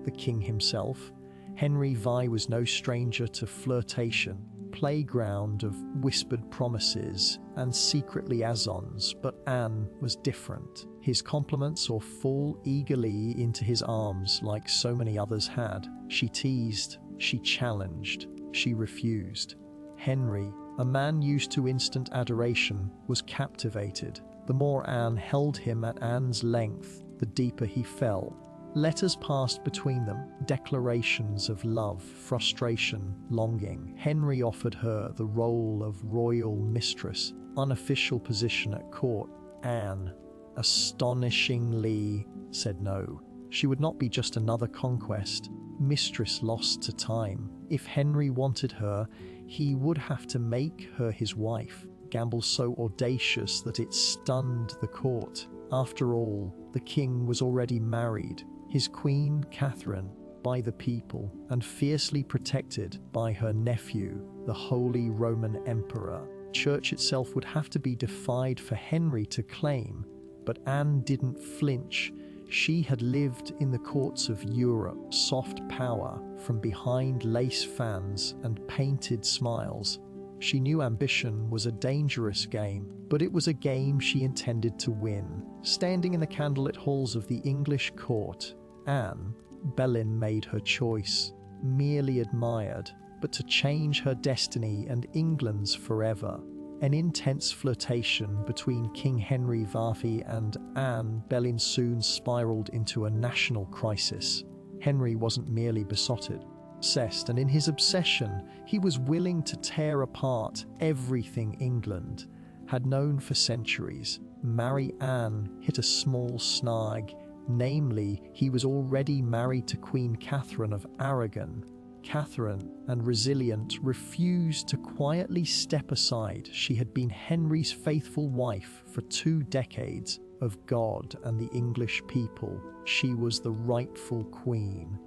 the king himself. Henry V was no stranger to flirtation, playground of whispered promises and secret liaisons, but Anne was different. His compliments or fall eagerly into his arms like so many others had. She teased, she challenged, she refused. Henry, a man used to instant adoration, was captivated. The more Anne held him at Anne's length, the deeper he fell. Letters passed between them, declarations of love, frustration, longing. Henry offered her the role of royal mistress, unofficial position at court. Anne, astonishingly, said no. She would not be just another conquest, mistress lost to time. If Henry wanted her, he would have to make her his wife. Gamble so audacious that it stunned the court. After all, the king was already married, his queen Catherine, by the people, and fiercely protected by her nephew, the Holy Roman Emperor. Church itself would have to be defied for Henry to claim, but Anne didn't flinch. She had lived in the courts of Europe, soft power from behind lace fans and painted smiles. She knew ambition was a dangerous game, but it was a game she intended to win. Standing in the candlelit halls of the English court, Anne Boleyn made her choice, merely admired, but to change her destiny and England's forever. An intense flirtation between King Henry VIII and Anne Boleyn soon spiraled into a national crisis. Henry wasn't merely besotted, obsessed, and in his obsession, he was willing to tear apart everything England had known for centuries. Marry Anne hit a small snag, namely, he was already married to Queen Catherine of Aragon. Catherine, and resilient, refused to quietly step aside. She had been Henry's faithful wife for 2 decades. Of God and the English people, she was the rightful queen.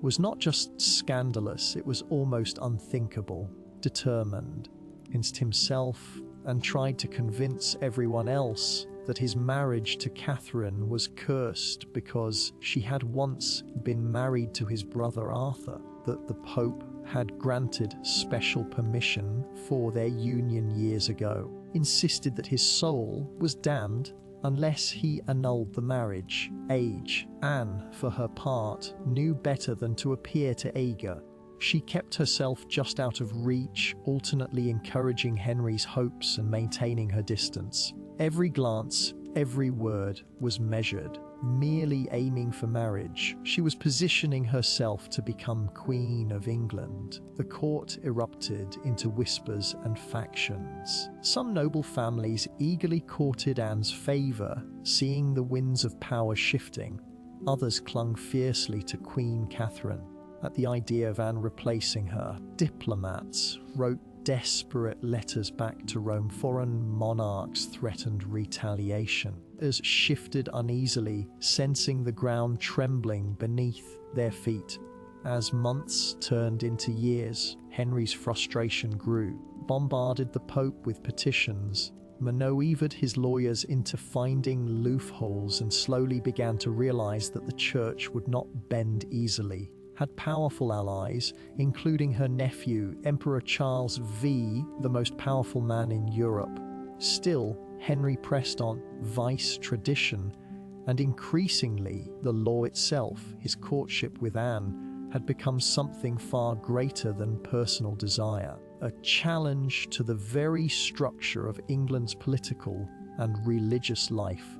Was not just scandalous, it was almost unthinkable. Determined, convinced himself and tried to convince everyone else that his marriage to Catherine was cursed because she had once been married to his brother Arthur, that the Pope had granted special permission for their union years ago, insisted that his soul was damned unless he annulled the marriage. Anne, for her part, knew better than to appear to Ager. She kept herself just out of reach, alternately encouraging Henry's hopes and maintaining her distance. Every glance, every word was measured. Merely aiming for marriage, she was positioning herself to become Queen of England. The court erupted into whispers and factions. Some noble families eagerly courted Anne's favour, seeing the winds of power shifting. Others clung fiercely to Queen Catherine. At the idea of Anne replacing her, diplomats wrote desperate letters back to Rome. Foreign monarchs threatened retaliation. As shifted uneasily, sensing the ground trembling beneath their feet. As months turned into years, Henry's frustration grew, bombarded the Pope with petitions, maneuvered his lawyers into finding loopholes, and slowly began to realize that the Church would not bend easily. Had powerful allies, including her nephew, Emperor Charles V, the most powerful man in Europe. Still, Henry pressed on vice tradition, and increasingly the law itself. His courtship with Anne had become something far greater than personal desire, a challenge to the very structure of England's political and religious life.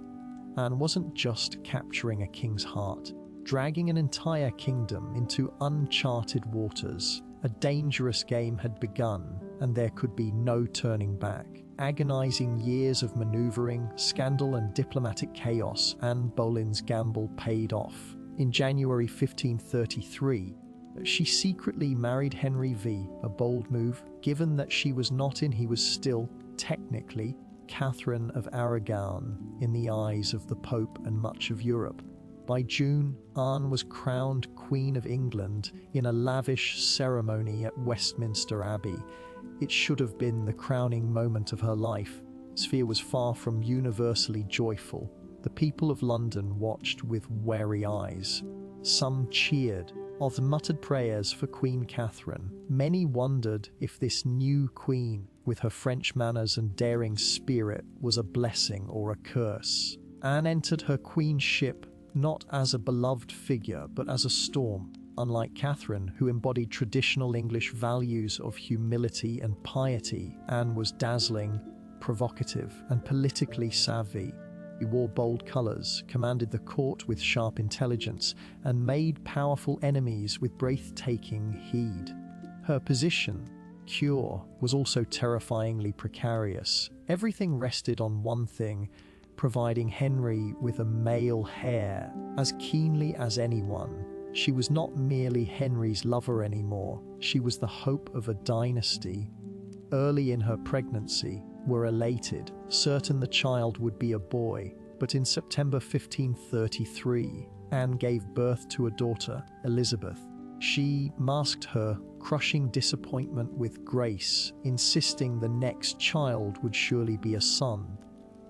Anne wasn't just capturing a king's heart, dragging an entire kingdom into uncharted waters. A dangerous game had begun, and there could be no turning back. Agonizing years of maneuvering, scandal, and diplomatic chaos, Anne Boleyn's gamble paid off. In January 1533, she secretly married Henry V, a bold move, given that she was not in, he was still, technically, Catherine of Aragon in the eyes of the Pope and much of Europe. By June, Anne was crowned Queen of England in a lavish ceremony at Westminster Abbey. It should have been the crowning moment of her life. The sphere was far from universally joyful. The people of London watched with wary eyes. Some cheered, others muttered prayers for Queen Catherine. Many wondered if this new queen, with her French manners and daring spirit, was a blessing or a curse. Anne entered her queenship not as a beloved figure, but as a storm. Unlike Catherine, who embodied traditional English values of humility and piety, Anne was dazzling, provocative, and politically savvy. She wore bold colours, commanded the court with sharp intelligence, and made powerful enemies with breathtaking heed. Her position, cure, was also terrifyingly precarious. Everything rested on one thing: providing Henry with a male heir. As keenly as anyone, she was not merely Henry's lover anymore, she was the hope of a dynasty. Early in her pregnancy, were elated, certain the child would be a boy, but in September 1533, Anne gave birth to a daughter, Elizabeth. She masked her crushing disappointment with grace, insisting the next child would surely be a son.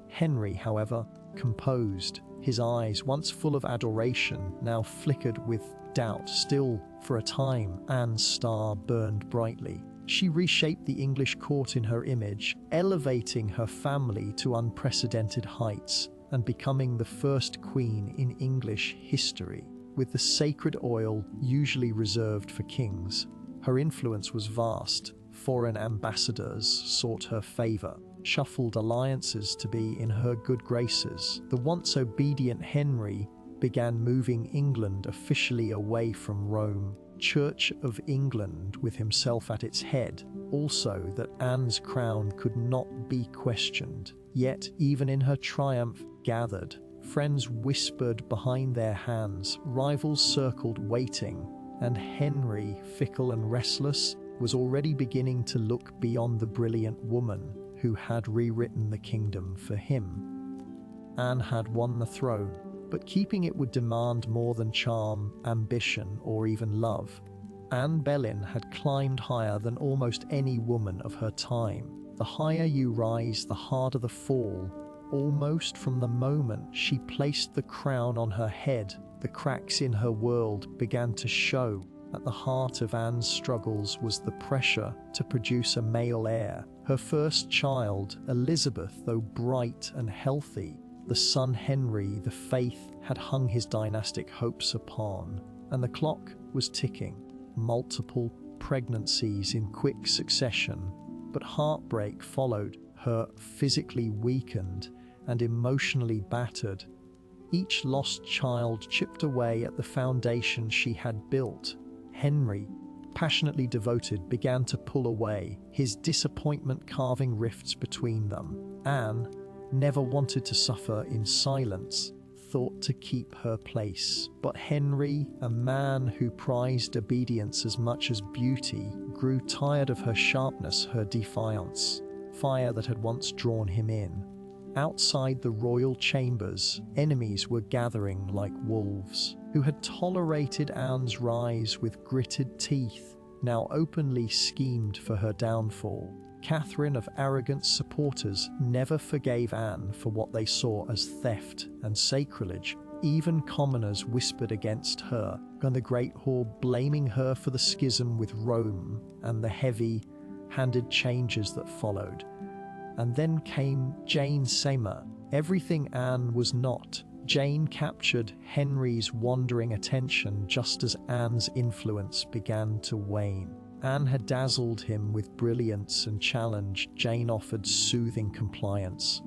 Henry, however, composed, his eyes, once full of adoration, now flickered with doubt. Still, for a time, Anne's star burned brightly. She reshaped the English court in her image, elevating her family to unprecedented heights and becoming the first queen in English history. With the sacred oil usually reserved for kings, her influence was vast. Foreign ambassadors sought her favor, shuffled alliances to be in her good graces. The once obedient Henry began moving England officially away from Rome, Church of England with himself at its head, also that Anne's crown could not be questioned. Yet, even in her triumph gathered, friends whispered behind their hands, rivals circled waiting, and Henry, fickle and restless, was already beginning to look beyond the brilliant woman who had rewritten the kingdom for him. Anne had won the throne, but keeping it would demand more than charm, ambition, or even love. Anne Boleyn had climbed higher than almost any woman of her time. The higher you rise, the harder the fall. Almost from the moment she placed the crown on her head, the cracks in her world began to show. At the heart of Anne's struggles was the pressure to produce a male heir. Her first child, Elizabeth, though bright and healthy, the son Henry, the faith had hung his dynastic hopes upon, and the clock was ticking. Multiple pregnancies in quick succession, but heartbreak followed. Her physically weakened and emotionally battered, each lost child chipped away at the foundation she had built. Henry, passionately devoted, began to pull away, his disappointment carving rifts between them. Anne never wanted to suffer in silence, thought to keep her place. But Henry, a man who prized obedience as much as beauty, grew tired of her sharpness, her defiance, fire that had once drawn him in. Outside the royal chambers, enemies were gathering like wolves, who had tolerated Anne's rise with gritted teeth, now openly schemed for her downfall. Catherine of Aragon's supporters never forgave Anne for what they saw as theft and sacrilege. Even commoners whispered against her, and the Great Hall blaming her for the schism with Rome and the heavy-handed changes that followed. And then came Jane Seymour. Everything Anne was not. Jane captured Henry's wandering attention just as Anne's influence began to wane. Anne had dazzled him with brilliance and challenge. Jane offered soothing compliance.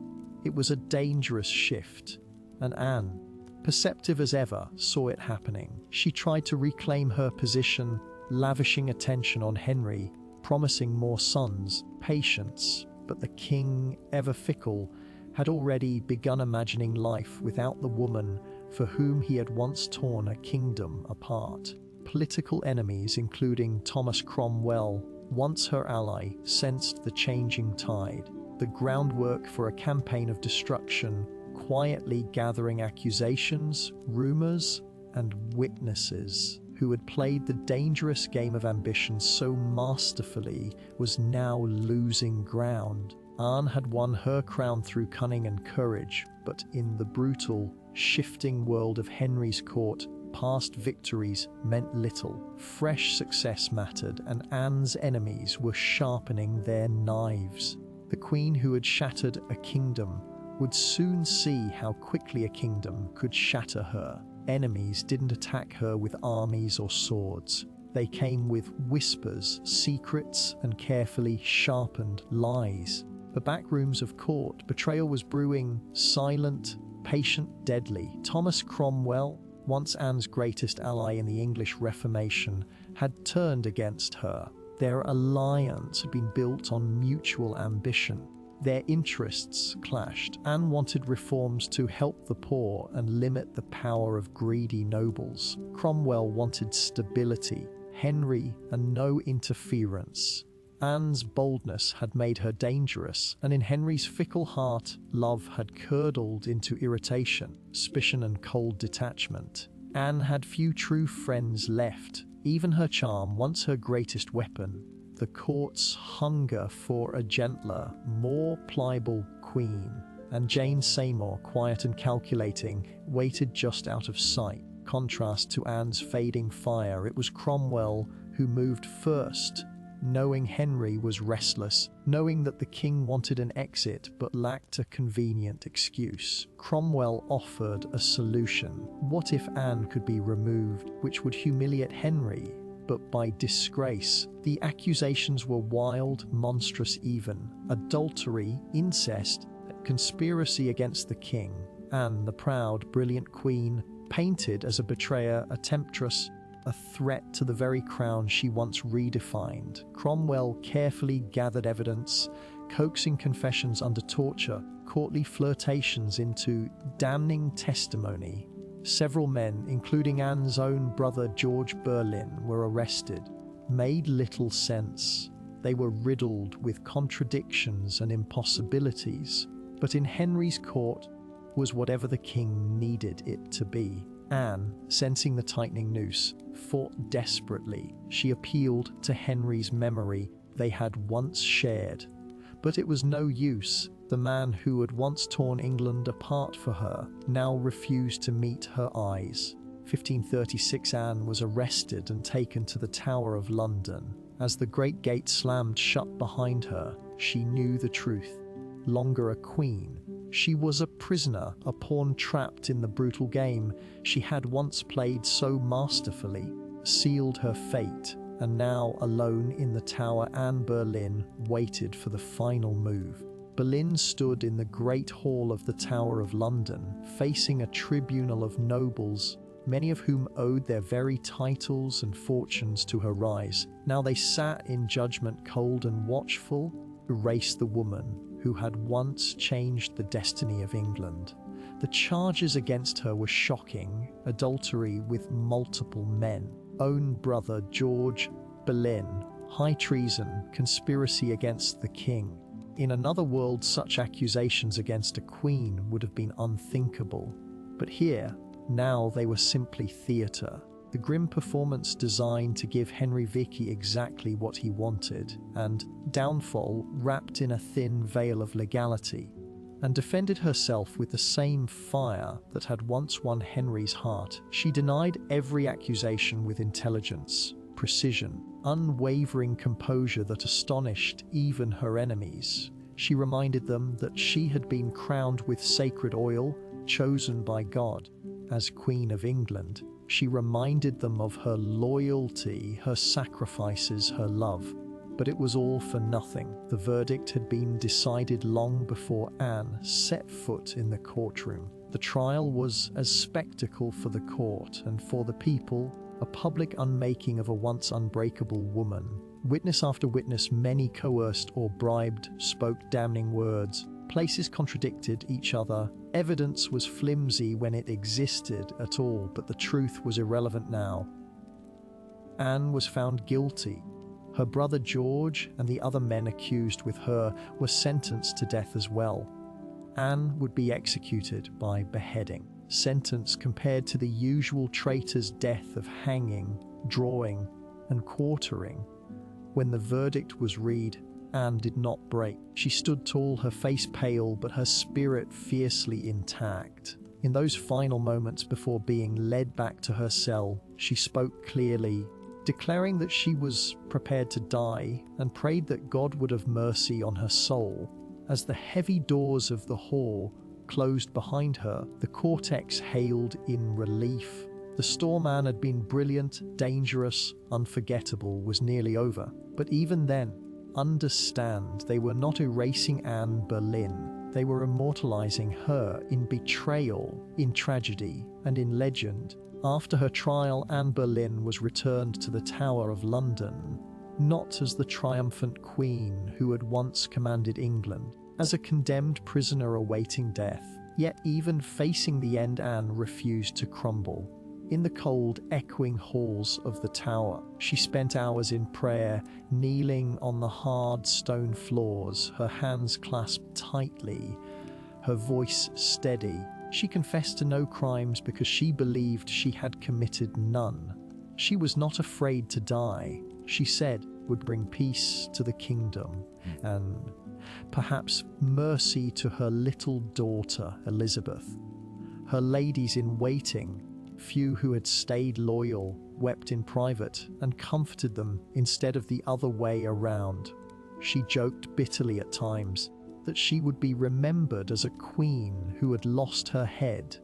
It was a dangerous shift, and Anne, perceptive as ever, saw it happening. She tried to reclaim her position, lavishing attention on Henry, promising more sons, patience. But the king, ever fickle, had already begun imagining life without the woman for whom he had once torn a kingdom apart. Political enemies, including Thomas Cromwell, once her ally, sensed the changing tide, the groundwork for a campaign of destruction, quietly gathering accusations, rumors, and witnesses. Who had played the dangerous game of ambition so masterfully was now losing ground. Anne had won her crown through cunning and courage, but in the brutal, shifting world of Henry's court, past victories meant little. Fresh success mattered, and Anne's enemies were sharpening their knives. The queen who had shattered a kingdom would soon see how quickly a kingdom could shatter her. Enemies didn't attack her with armies or swords. They came with whispers, secrets, and carefully sharpened lies. The back rooms of court, betrayal was brewing, silent, patient, deadly. Thomas Cromwell, once Anne's greatest ally in the English Reformation, had turned against her. Their alliance had been built on mutual ambition. Their interests clashed. Anne wanted reforms to help the poor and limit the power of greedy nobles. Cromwell wanted stability, Henry, and no interference. Anne's boldness had made her dangerous, and in Henry's fickle heart, love had curdled into irritation, suspicion, and cold detachment. Anne had few true friends left, Even her charm, once her greatest weapon, the court's hunger for a gentler, more pliable queen, and Jane Seymour, quiet and calculating, waited just out of sight. Contrast to Anne's fading fire, it was Cromwell who moved first, knowing Henry was restless, knowing that the king wanted an exit but lacked a convenient excuse. Cromwell offered a solution. What if Anne could be removed, which would humiliate Henry, but by disgrace? The accusations were wild, monstrous even. Adultery, incest, conspiracy against the king. Anne, the proud, brilliant queen, painted as a betrayer, a temptress, a threat to the very crown she once redefined. Cromwell carefully gathered evidence, coaxing confessions under torture, courtly flirtations into damning testimony. Several men, including Anne's own brother George Boleyn, were arrested. Made little sense. They were riddled with contradictions and impossibilities. But in Henry's court was whatever the king needed it to be. Anne, sensing the tightening noose, fought desperately. She appealed to Henry's memory they had once shared. But it was no use. The man who had once torn England apart for her now refused to meet her eyes. 1536, Anne was arrested and taken to the Tower of London. As the great gate slammed shut behind her, she knew the truth. Longer a queen, she was a prisoner, a pawn trapped in the brutal game she had once played so masterfully, sealed her fate, and now alone in the tower, Anne Boleyn waited for the final move. Boleyn stood in the great hall of the Tower of London, facing a tribunal of nobles, many of whom owed their very titles and fortunes to her rise. Now they sat in judgment, cold and watchful, erased the woman who had once changed the destiny of England. The charges against her were shocking: adultery with multiple men, own brother George Boleyn, high treason, conspiracy against the king. In another world, such accusations against a queen would have been unthinkable. But here, now they were simply theatre. The grim performance designed to give Henry Vicky exactly what he wanted, and downfall wrapped in a thin veil of legality, and defended herself with the same fire that had once won Henry's heart. She denied every accusation with intelligence, precision, unwavering composure that astonished even her enemies. She reminded them that she had been crowned with sacred oil, chosen by God as Queen of England. She reminded them of her loyalty, her sacrifices, her love. But it was all for nothing. The verdict had been decided long before Anne set foot in the courtroom. The trial was a spectacle for the court and for the people, a public unmaking of a once unbreakable woman. Witness after witness, many coerced or bribed, spoke damning words. Places contradicted each other. Evidence was flimsy when it existed at all, but the truth was irrelevant now. Anne was found guilty. Her brother George and the other men accused with her were sentenced to death as well. Anne would be executed by beheading. Sentence compared to the usual traitor's death of hanging, drawing, and quartering. When the verdict was read, Anne did not break. She stood tall, her face pale, but her spirit fiercely intact. In those final moments before being led back to her cell, she spoke clearly, declaring that she was prepared to die and prayed that God would have mercy on her soul. As the heavy doors of the hall closed behind her, the court exhaled in relief. The storm Anne had been brilliant, dangerous, unforgettable was nearly over. But even then, understand, they were not erasing Anne Boleyn. They were immortalizing her in betrayal, in tragedy, and in legend. After her trial, Anne Boleyn was returned to the Tower of London, not as the triumphant queen who had once commanded England, as a condemned prisoner awaiting death. Yet even facing the end, Anne refused to crumble. In the cold, echoing halls of the tower, she spent hours in prayer, kneeling on the hard stone floors, her hands clasped tightly, her voice steady. She confessed to no crimes because she believed she had committed none. She was not afraid to die, she said would bring peace to the kingdom and perhaps mercy to her little daughter Elizabeth. Her ladies in waiting, few who had stayed loyal, wept in private and comforted them instead of the other way around. She joked bitterly at times that she would be remembered as a queen who had lost her head.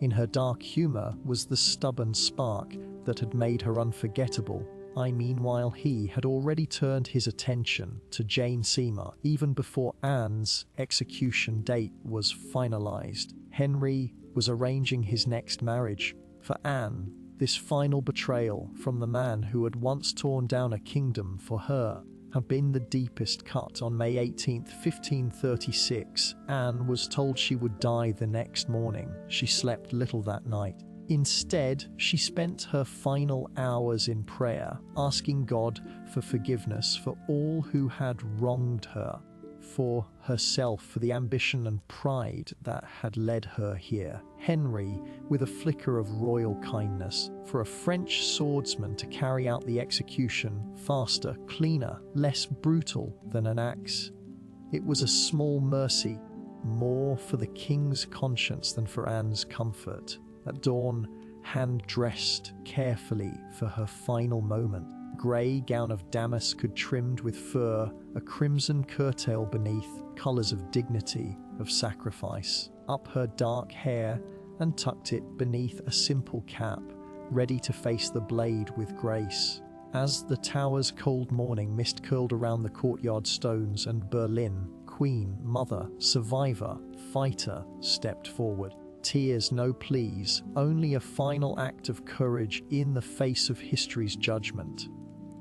In her dark humour was the stubborn spark that had made her unforgettable. Meanwhile, he had already turned his attention to Jane Seymour even before Anne's execution date was finalised. Henry was arranging his next marriage. For Anne, this final betrayal from the man who had once torn down a kingdom for her had been the deepest cut. On May 18, 1536, Anne was told she would die the next morning. She slept little that night. Instead, she spent her final hours in prayer, asking God for forgiveness for all who had wronged her, for herself, for the ambition and pride that had led her here. Henry, with a flicker of royal kindness, for a French swordsman to carry out the execution faster, cleaner, less brutal than an axe. It was a small mercy, more for the king's conscience than for Anne's comfort. At dawn, hand dressed carefully for her final moment. Grey gown of damask trimmed with fur, a crimson curtail beneath, colours of dignity, of sacrifice. Up her dark hair and tucked it beneath a simple cap, ready to face the blade with grace. As the tower's cold morning mist curled around the courtyard stones and Berlin, queen, mother, survivor, fighter, stepped forward. Tears, no pleas, only a final act of courage in the face of history's judgment.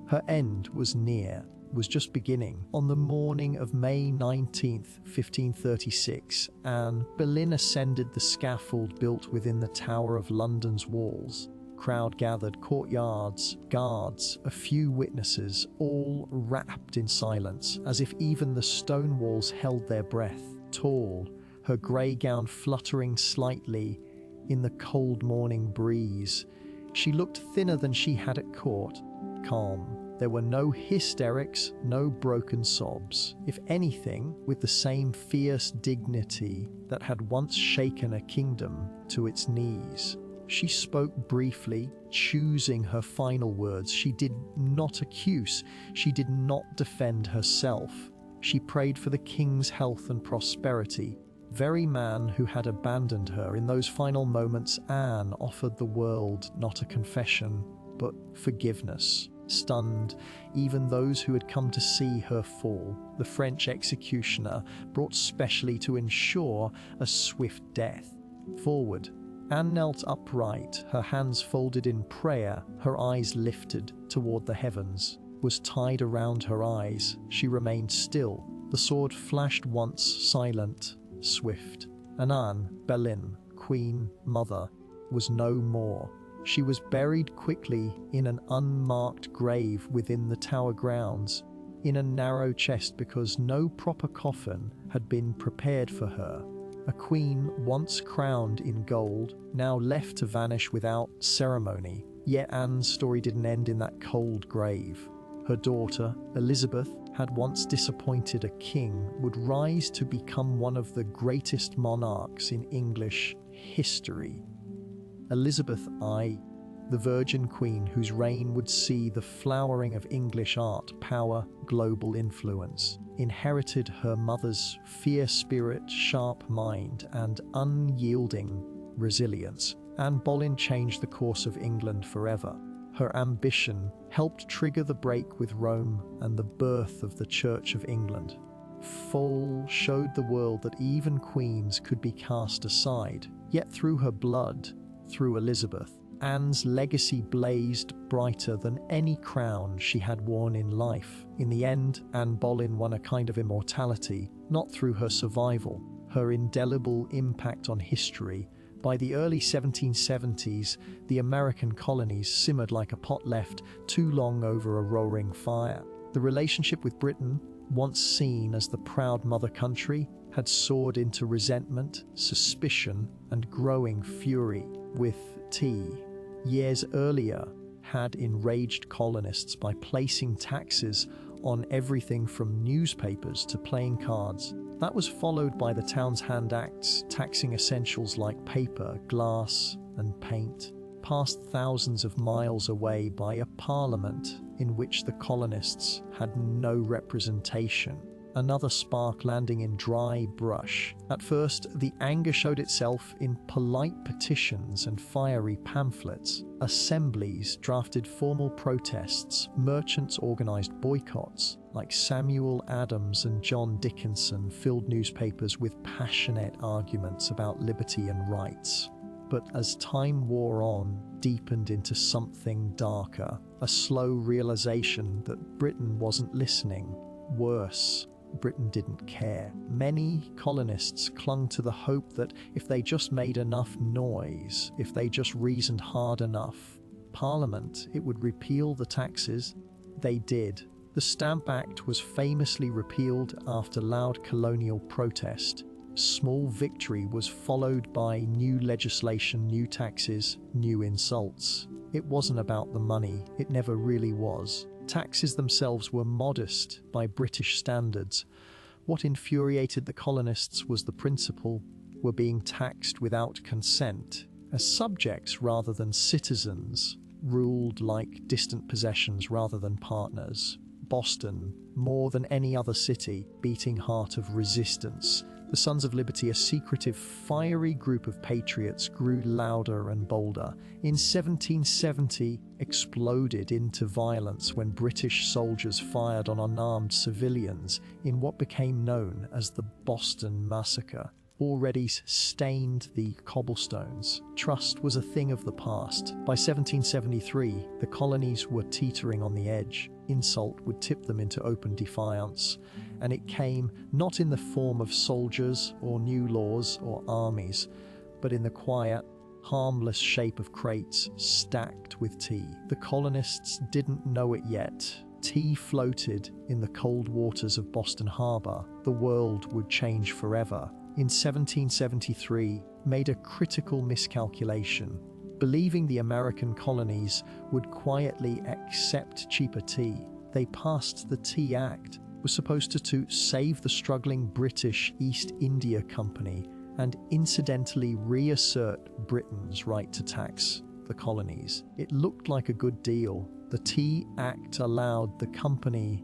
Her end was near, was just beginning. On the morning of May 19th, 1536, Anne Boleyn ascended the scaffold built within the Tower of London's walls. Crowd gathered, courtyards, guards, a few witnesses, all wrapped in silence, as if even the stone walls held their breath. Tall, her grey gown fluttering slightly in the cold morning breeze. She looked thinner than she had at court, calm. There were no hysterics, no broken sobs. If anything, with the same fierce dignity that had once shaken a kingdom to its knees. She spoke briefly, choosing her final words. She did not accuse, she did not defend herself. She prayed for the king's health and prosperity. Very man who had abandoned her in those final moments, Anne offered the world not a confession, but forgiveness. Stunned, even those who had come to see her fall, the French executioner brought specially to ensure a swift death. Forward, Anne knelt upright, her hands folded in prayer, her eyes lifted toward the heavens. Was tied around her eyes. She remained still. The sword flashed once, silent, swift. And Anne Boleyn, queen, mother, was no more. She was buried quickly in an unmarked grave within the tower grounds, in a narrow chest because no proper coffin had been prepared for her. A queen once crowned in gold, now left to vanish without ceremony. Yet Anne's story didn't end in that cold grave. Her daughter, Elizabeth, had once disappointed a king, would rise to become one of the greatest monarchs in English history. Elizabeth I, the Virgin Queen whose reign would see the flowering of English art, power, global influence, inherited her mother's fierce spirit, sharp mind, and unyielding resilience. Anne Boleyn changed the course of England forever. Her ambition helped trigger the break with Rome and the birth of the Church of England. Fall showed the world that even queens could be cast aside, yet through her blood, through Elizabeth, Anne's legacy blazed brighter than any crown she had worn in life. In the end, Anne Boleyn won a kind of immortality, not through her survival, her indelible impact on history. By the early 1770s, the American colonies simmered like a pot left too long over a roaring fire. The relationship with Britain, once seen as the proud mother country, had soared into resentment, suspicion, and growing fury. With years earlier, had enraged colonists by placing taxes on everything from newspapers to playing cards. That was followed by the Town's Hand Acts, taxing essentials like paper, glass, and paint, passed thousands of miles away by a parliament in which the colonists had no representation. Another spark landing in dry brush. At first, the anger showed itself in polite petitions and fiery pamphlets. Assemblies drafted formal protests. Merchants organized boycotts. Like Samuel Adams and John Dickinson filled newspapers with passionate arguments about liberty and rights. But as time wore on, deepened into something darker, a slow realization that Britain wasn't listening. Worse, Britain didn't care. Many colonists clung to the hope that if they just made enough noise, if they just reasoned hard enough, Parliament, it would repeal the taxes. They did. The Stamp Act was famously repealed after loud colonial protest. Small victory was followed by new legislation, new taxes, new insults. It wasn't about the money, it never really was. Taxes themselves were modest by British standards. What infuriated the colonists was the principle we're being taxed without consent, as subjects rather than citizens, ruled like distant possessions rather than partners. Boston, more than any other city, beating heart of resistance. The Sons of Liberty, a secretive, fiery group of patriots, grew louder and bolder. In 1770, exploded into violence when British soldiers fired on unarmed civilians in what became known as the Boston Massacre. Already stained the cobblestones. Trust was a thing of the past. By 1773, the colonies were teetering on the edge. Insult would tip them into open defiance, and it came not in the form of soldiers or new laws or armies, but in the quiet, harmless shape of crates stacked with tea. The colonists didn't know it yet. Tea floated in the cold waters of Boston Harbor. The world would change forever. In 1773, made a critical miscalculation, believing the American colonies would quietly accept cheaper tea. They passed the Tea Act, was supposed to save the struggling British East India Company and incidentally reassert Britain's right to tax the colonies. It looked like a good deal. The Tea Act allowed the company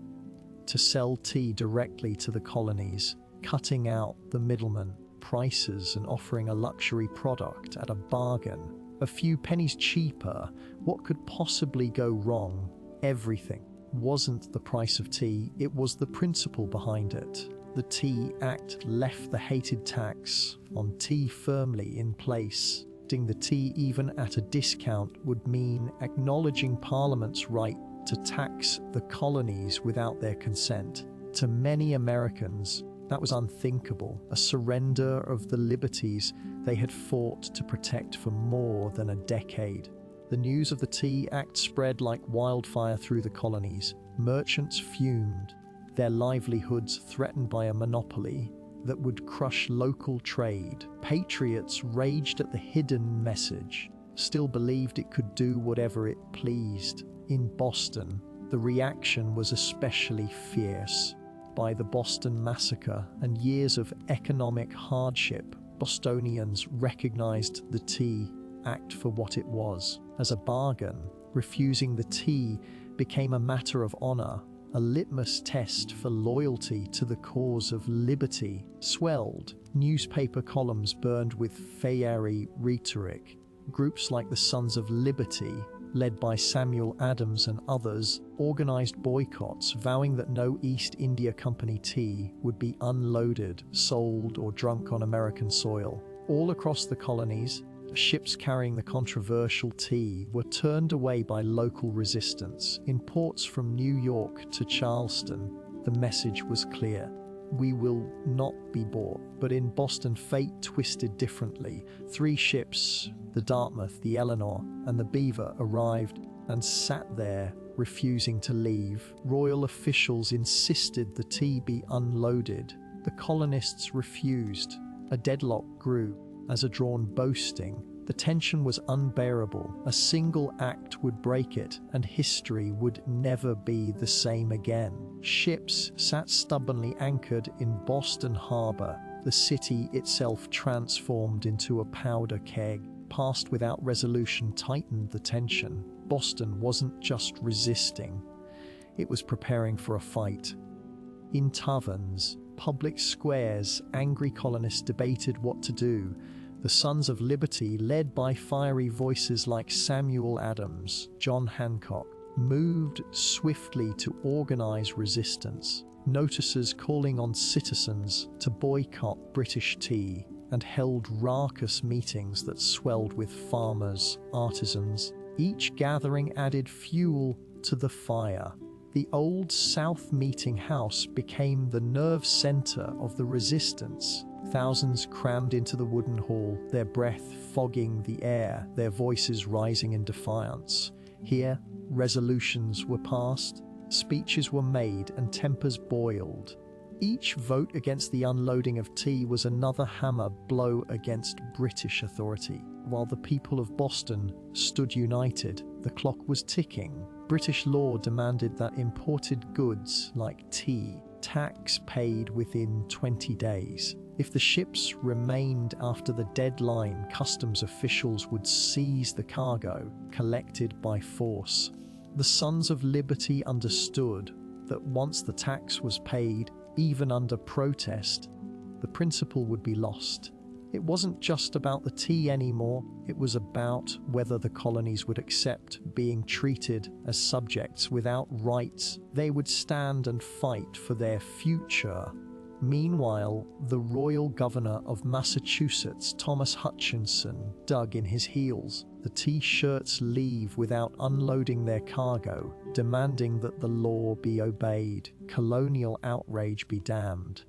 to sell tea directly to the colonies, cutting out the middleman prices and offering a luxury product at a bargain. A few pennies cheaper. What could possibly go wrong? Everything. Wasn't the price of tea, it was the principle behind it. The Tea Act left the hated tax on tea firmly in place. The tea even at a discount would mean acknowledging Parliament's right to tax the colonies without their consent. To many Americans, that was unthinkable, a surrender of the liberties they had fought to protect for more than a decade. The news of the Tea Act spread like wildfire through the colonies. Merchants fumed, their livelihoods threatened by a monopoly that would crush local trade. Patriots raged at the hidden message, still believed it could do whatever it pleased. In Boston, the reaction was especially fierce. By the Boston Massacre and years of economic hardship, Bostonians recognized the Tea Act for what it was, as a bargain. Refusing the tea became a matter of honor, a litmus test for loyalty to the cause of liberty. Swelled, newspaper columns burned with fiery rhetoric. Groups like the Sons of Liberty, led by Samuel Adams and others, organized boycotts, vowing that no East India Company tea would be unloaded, sold, or drunk on American soil. All across the colonies, ships carrying the controversial tea were turned away by local resistance. In ports from New York to Charleston, the message was clear: we will not be bought. But in Boston, fate twisted differently. 3 ships, the Dartmouth, the Eleanor, and the Beaver, arrived and sat there, refusing to leave. Royal officials insisted the tea be unloaded. The colonists refused. A deadlock grew. As a drawn boasting, The tension was unbearable. A single act would break it, and history would never be the same again. Ships sat stubbornly anchored in Boston Harbor, the city itself transformed into a powder keg. Past without resolution tightened the tension. Boston wasn't just resisting, it was preparing for a fight. In taverns, public squares, angry colonists debated what to do. The Sons of Liberty, led by fiery voices like Samuel Adams, John Hancock, moved swiftly to organize resistance. Notices calling on citizens to boycott British tea, and held raucous meetings that swelled with farmers, artisans. Each gathering added fuel to the fire. The Old South Meeting House became the nerve center of the resistance. Thousands crammed into the wooden hall, their breath fogging the air, their voices rising in defiance. Here, resolutions were passed, speeches were made, and tempers boiled. Each vote against the unloading of tea was another hammer blow against British authority. While the people of Boston stood united, the clock was ticking. British law demanded that imported goods like tea, tax paid within 20 days. If the ships remained after the deadline, customs officials would seize the cargo, collected by force. The Sons of Liberty understood that once the tax was paid, even under protest, the principle would be lost. It wasn't just about the tea anymore, it was about whether the colonies would accept being treated as subjects without rights. They would stand and fight for their future. Meanwhile, the royal governor of Massachusetts, Thomas Hutchinson, dug in his heels. The T-shirts leave without unloading their cargo, demanding that the law be obeyed, colonial outrage be damned.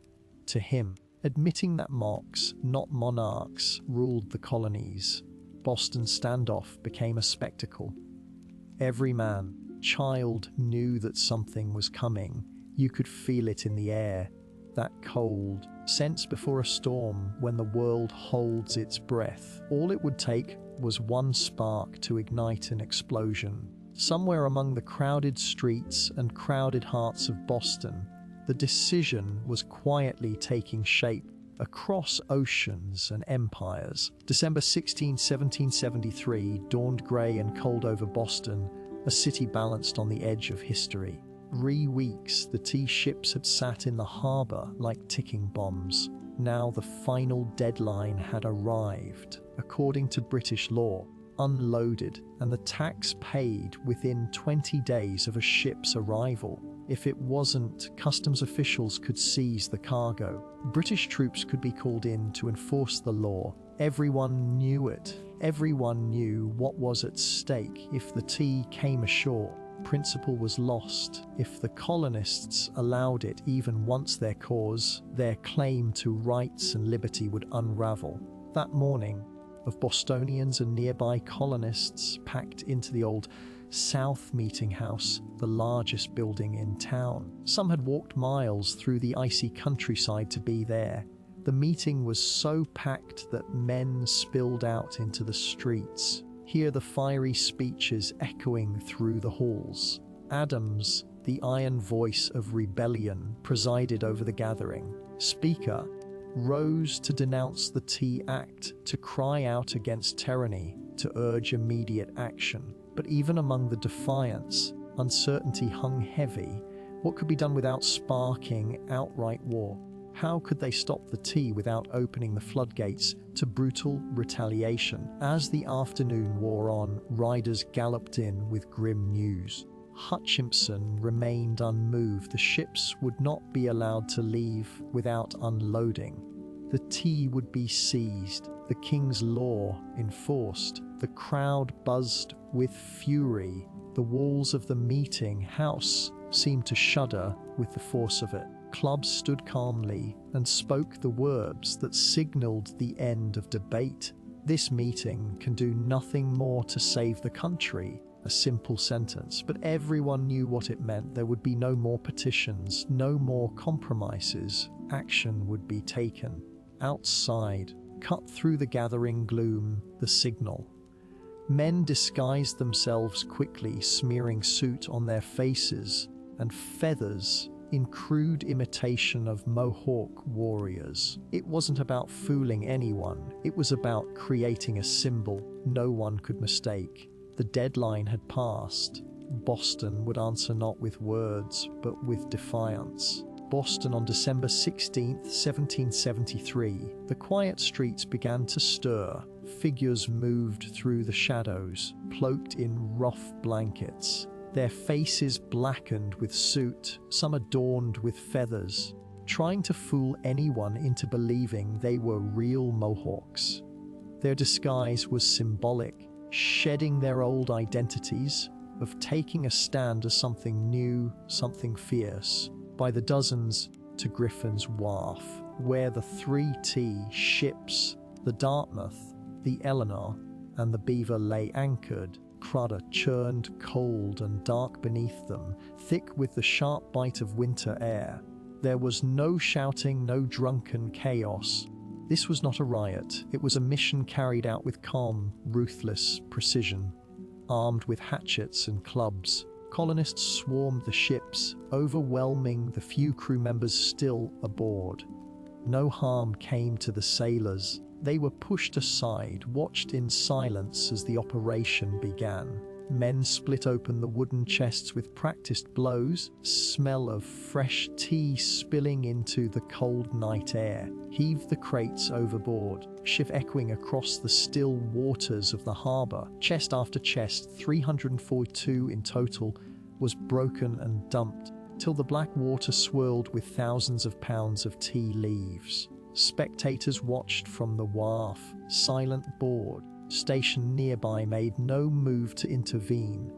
To him, admitting that monarchs, not monarchs, ruled the colonies, Boston's standoff became a spectacle. Every man, child knew that something was coming. You could feel it in the air. That cold sense before a storm when the world holds its breath. All it would take was one spark to ignite an explosion. Somewhere among the crowded streets and crowded hearts of Boston, the decision was quietly taking shape across oceans and empires. December 16, 1773 dawned grey and cold over Boston, a city balanced on the edge of history. 3 weeks the tea ships had sat in the harbor like ticking bombs. Now the final deadline had arrived. According to British law, unloaded and the tax paid within 20 days of a ship's arrival. If it wasn't, customs officials could seize the cargo. British troops could be called in to enforce the law. Everyone knew it. Everyone knew what was at stake. If the tea came ashore, principle was lost. If the colonists allowed it even once, their cause, their claim to rights and liberty would unravel. That morning, of Bostonians and nearby colonists packed into the Old South Meeting House, the largest building in town. Some had walked miles through the icy countryside to be there. The meeting was so packed that men spilled out into the streets. Hear the fiery speeches echoing through the halls. Adams, the iron voice of rebellion, presided over the gathering. Speaker rose to denounce the Tea Act, to cry out against tyranny, to urge immediate action. But even among the defiance, uncertainty hung heavy. What could be done without sparking outright war? How could they stop the tea without opening the floodgates to brutal retaliation? As the afternoon wore on, riders galloped in with grim news. Hutchinson remained unmoved. The ships would not be allowed to leave without unloading. The tea would be seized, the king's law enforced. The crowd buzzed with fury. The walls of the meeting house seemed to shudder with the force of it. Clubs stood calmly and spoke the words that signaled the end of debate. This meeting can do nothing more to save the country. A simple sentence, but everyone knew what it meant. There would be no more petitions, no more compromises. Action would be taken. Outside, cut through the gathering gloom, the signal. Men disguised themselves quickly, smearing soot on their faces and feathers in crude imitation of Mohawk warriors. It wasn't about fooling anyone, it was about creating a symbol no one could mistake. The deadline had passed. Boston would answer not with words, but with defiance. Boston on December 16, 1773. The quiet streets began to stir. Figures moved through the shadows, cloaked in rough blankets. Their faces blackened with soot, some adorned with feathers, trying to fool anyone into believing they were real Mohawks. Their disguise was symbolic, shedding their old identities, of taking a stand as something new, something fierce. By the dozens to Griffin's Wharf, where the 3T ships, the Dartmouth, the Eleanor, and the Beaver lay anchored. Crudder churned cold and dark beneath them, thick with the sharp bite of winter air. There was no shouting, no drunken chaos. This was not a riot, it was a mission carried out with calm, ruthless precision. Armed with hatchets and clubs, colonists swarmed the ships, overwhelming the few crew members still aboard. No harm came to the sailors. They were pushed aside, watched in silence as the operation began. Men split open the wooden chests with practiced blows, smell of fresh tea spilling into the cold night air, heaved the crates overboard, shiv echoing across the still waters of the harbour. Chest after chest, 342 in total, was broken and dumped, till the black water swirled with thousands of pounds of tea leaves. Spectators watched from the wharf, silent board. Stationed nearby made no move to intervene.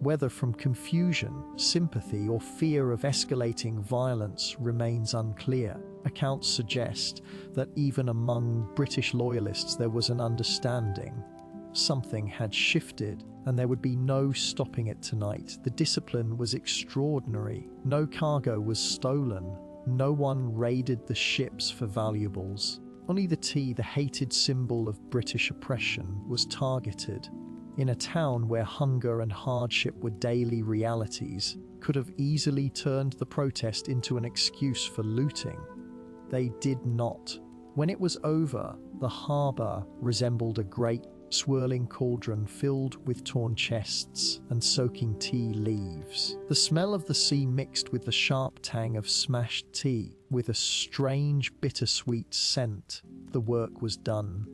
Whether from confusion, sympathy, or fear of escalating violence remains unclear. Accounts suggest that even among British loyalists there was an understanding. Something had shifted, and there would be no stopping it tonight. The discipline was extraordinary. No cargo was stolen. No one raided the ships for valuables. Only the tea, the hated symbol of British oppression, was targeted. In a town where hunger and hardship were daily realities, could have easily turned the protest into an excuse for looting. They did not. When it was over, the harbour resembled a great swirling cauldron filled with torn chests and soaking tea leaves. The smell of the sea mixed with the sharp tang of smashed tea, with a strange bittersweet scent. The work was done.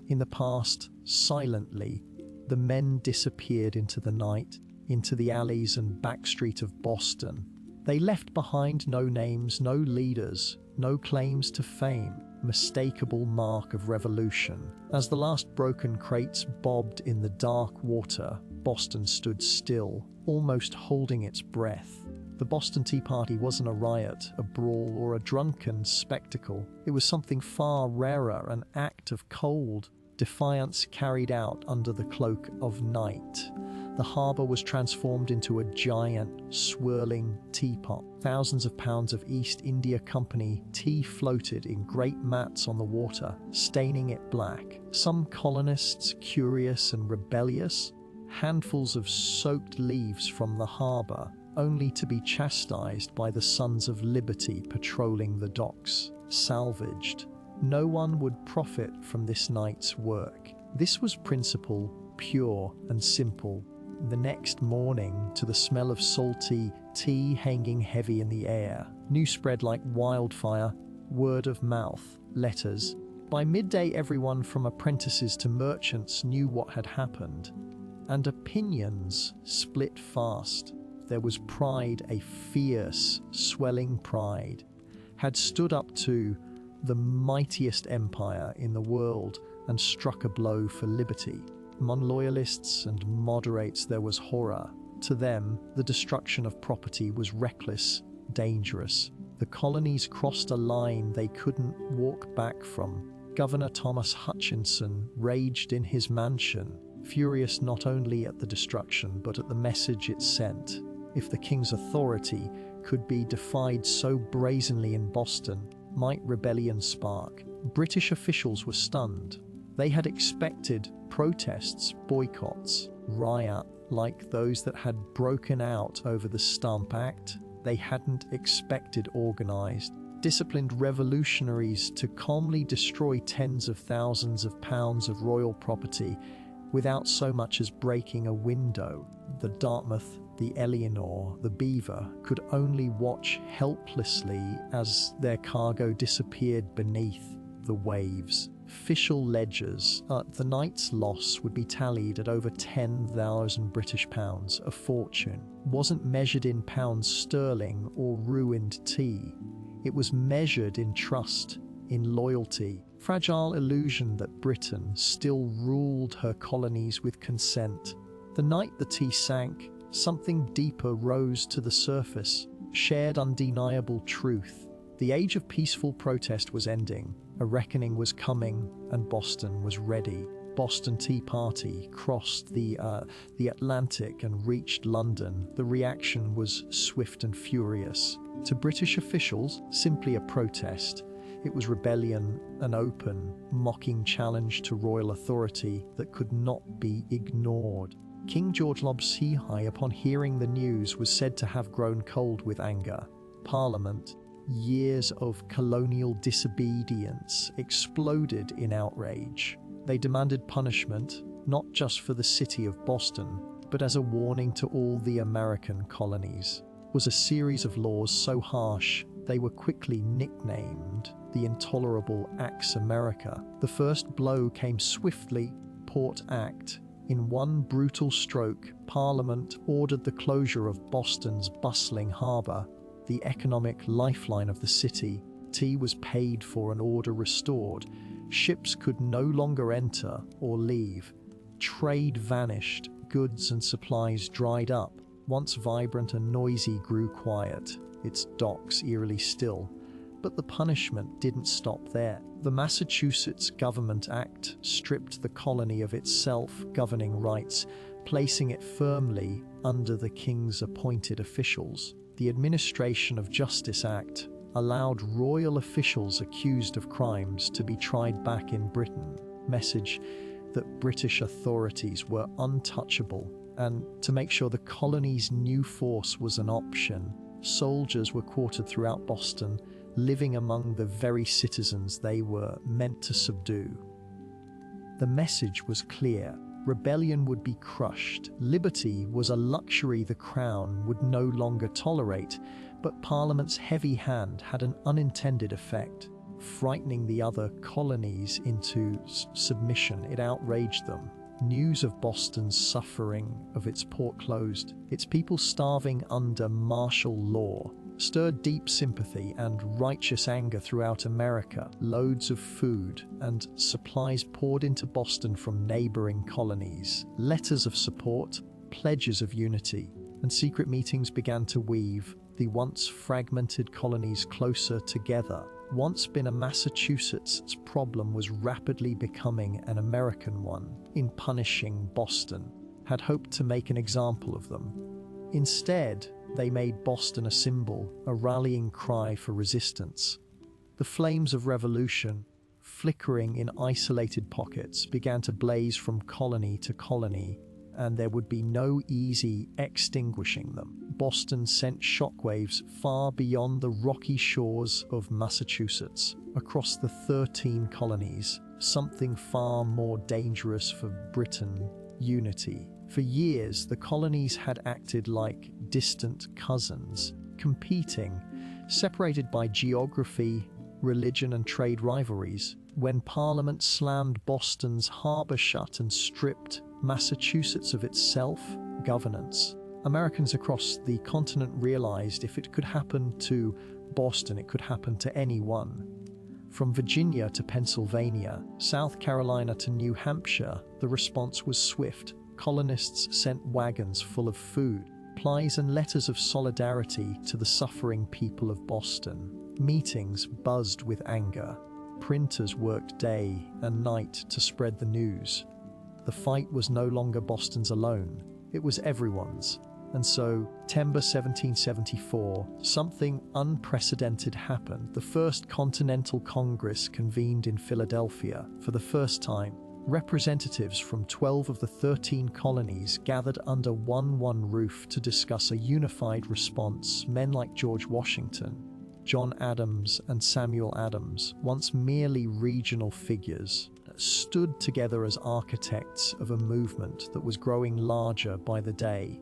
In the past, silently, the men disappeared into the night, into the alleys and backstreet of Boston. They left behind no names, no leaders, no claims to fame, mistakable mark of revolution. As the last broken crates bobbed in the dark water, Boston stood still, almost holding its breath. The Boston Tea Party wasn't a riot, a brawl, or a drunken spectacle. It was something far rarer, an act of cold defiance carried out under the cloak of night. The harbour was transformed into a giant, swirling teapot. Thousands of pounds of East India Company tea floated in great mats on the water, staining it black. Some colonists, curious and rebellious, handfuls of soaked leaves from the harbour, only to be chastised by the Sons of Liberty patrolling the docks, salvaged. No one would profit from this night's work. This was principle, pure and simple. The next morning, to the smell of salty tea hanging heavy in the air, news spread like wildfire, word of mouth, letters. By midday, everyone from apprentices to merchants knew what had happened, and opinions split fast. There was pride, a fierce, swelling pride, had stood up to the mightiest empire in the world and struck a blow for liberty. Among loyalists and moderates there was horror. To them, the destruction of property was reckless, dangerous. The colonies crossed a line they couldn't walk back from. Governor Thomas Hutchinson raged in his mansion, furious not only at the destruction but at the message it sent. If the king's authority could be defied so brazenly in Boston, might rebellion spark? British officials were stunned. They had expected protests, boycotts, riot like those that had broken out over the Stump Act. They hadn't expected organized, disciplined revolutionaries to calmly destroy tens of thousands of pounds of royal property without so much as breaking a window. The Dartmouth, the Eleanor, the Beaver could only watch helplessly as their cargo disappeared beneath the waves. Official ledgers, the night's loss would be tallied at over 10,000 British pounds. A fortune wasn't measured in pounds sterling or ruined tea. It was measured in trust, in loyalty, fragile illusion that Britain still ruled her colonies with consent. The night the tea sank, something deeper rose to the surface, shared undeniable truth. The age of peaceful protest was ending. A reckoning was coming, and Boston was ready. Boston Tea Party crossed the Atlantic and reached London. The reaction was swift and furious. To British officials, simply a protest. It was rebellion, an open, mocking challenge to royal authority that could not be ignored. King George Lobsehigh, upon hearing the news, was said to have grown cold with anger. Parliament, years of colonial disobedience, exploded in outrage. They demanded punishment, not just for the city of Boston, but as a warning to all the American colonies. It was a series of laws so harsh they were quickly nicknamed the Intolerable Acts America. The first blow came swiftly. Port Act. In one brutal stroke, Parliament ordered the closure of Boston's bustling harbour, the economic lifeline of the city. Tea was paid for and order restored. Ships could no longer enter or leave. Trade vanished. Goods and supplies dried up. Once vibrant and noisy grew quiet, its docks eerily still. But the punishment didn't stop there. The Massachusetts Government Act stripped the colony of its self-governing rights, placing it firmly under the king's appointed officials. The Administration of Justice Act allowed royal officials accused of crimes to be tried back in Britain. Message that British authorities were untouchable, and to make sure the colony's new force was an option, soldiers were quartered throughout Boston, living among the very citizens they were meant to subdue. The message was clear. Rebellion would be crushed. Liberty was a luxury the Crown would no longer tolerate, but Parliament's heavy hand had an unintended effect, frightening the other colonies into submission. It outraged them. News of Boston's suffering, of its port closed, its people starving under martial law, stirred deep sympathy and righteous anger throughout America. Loads of food and supplies poured into Boston from neighboring colonies. Letters of support, pledges of unity, and secret meetings began to weave the once fragmented colonies closer together. Once been a Massachusetts problem was rapidly becoming an American one. In punishing Boston, had hoped to make an example of them. Instead, they made Boston a symbol, a rallying cry for resistance. The flames of revolution, flickering in isolated pockets, began to blaze from colony to colony, and there would be no easy extinguishing them. Boston sent shockwaves far beyond the rocky shores of Massachusetts, across the 13 colonies, something far more dangerous for Britain: unity. For years, the colonies had acted like distant cousins, competing, separated by geography, religion, and trade rivalries. When Parliament slammed Boston's harbour shut and stripped Massachusetts of its self-governance, Americans across the continent realized if it could happen to Boston, it could happen to anyone. From Virginia to Pennsylvania, South Carolina to New Hampshire, the response was swift. Colonists sent wagons full of food, supplies, and letters of solidarity to the suffering people of Boston. Meetings buzzed with anger. Printers worked day and night to spread the news. The fight was no longer Boston's alone. It was everyone's, And so, September 1774, something unprecedented happened. The First Continental Congress convened in Philadelphia. For the first time, representatives from 12 of the 13 colonies gathered under one roof to discuss a unified response. Men like George Washington, John Adams, and Samuel Adams, once merely regional figures, stood together as architects of a movement that was growing larger by the day.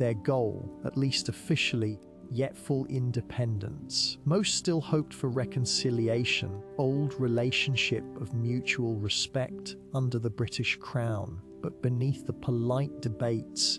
Their goal, at least officially, yet full independence. Most still hoped for reconciliation, old relationship of mutual respect under the British Crown, but beneath the polite debates,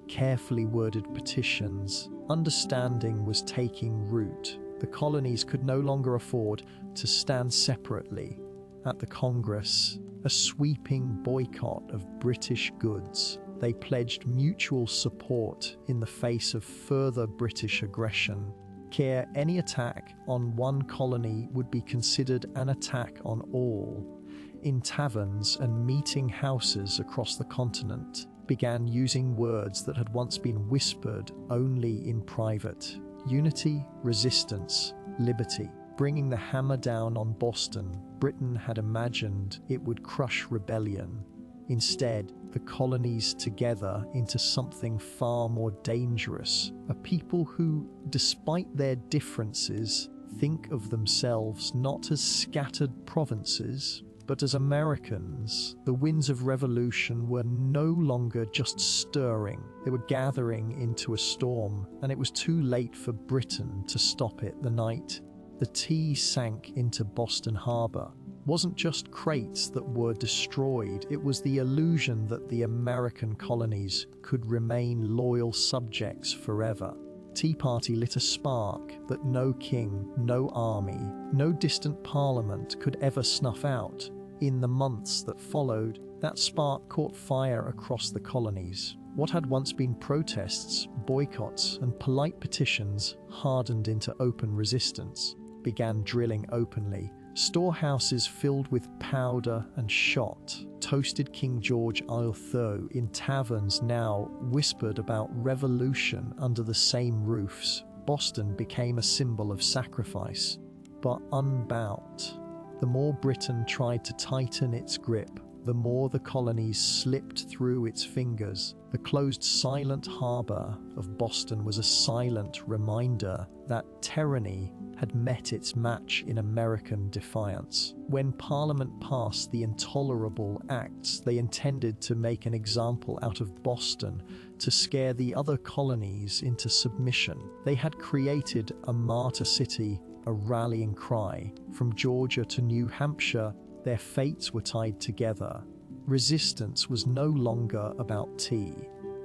carefully worded petitions, understanding was taking root. The colonies could no longer afford to stand separately. At the Congress, a sweeping boycott of British goods. They pledged mutual support in the face of further British aggression. Any attack on one colony would be considered an attack on all. In taverns and meeting houses across the continent, began using words that had once been whispered only in private. Unity, resistance, liberty. Bringing the hammer down on Boston, Britain had imagined it would crush rebellion. Instead, the colonies together into something far more dangerous, a people who, despite their differences, think of themselves not as scattered provinces, but as Americans. The winds of revolution were no longer just stirring, they were gathering into a storm, and it was too late for Britain to stop it. The night the tea sank into Boston Harbor wasn't just crates that were destroyed, it was the illusion that the American colonies could remain loyal subjects forever. Tea Party lit a spark that no king, no army, no distant parliament could ever snuff out. In the months that followed, that spark caught fire across the colonies. What had once been protests, boycotts, and polite petitions hardened into open resistance, began drilling openly. Storehouses filled with powder and shot. Toasted King George III in taverns now whispered about revolution under the same roofs. Boston became a symbol of sacrifice, but unbound. The more Britain tried to tighten its grip, the more the colonies slipped through its fingers. The closed, silent harbor of Boston was a silent reminder that tyranny had met its match in American defiance. When Parliament passed the intolerable acts they intended to make an example out of Boston to scare the other colonies into submission, they had created a martyr city, a rallying cry. From Georgia to New Hampshire, their fates were tied together. Resistance was no longer about tea.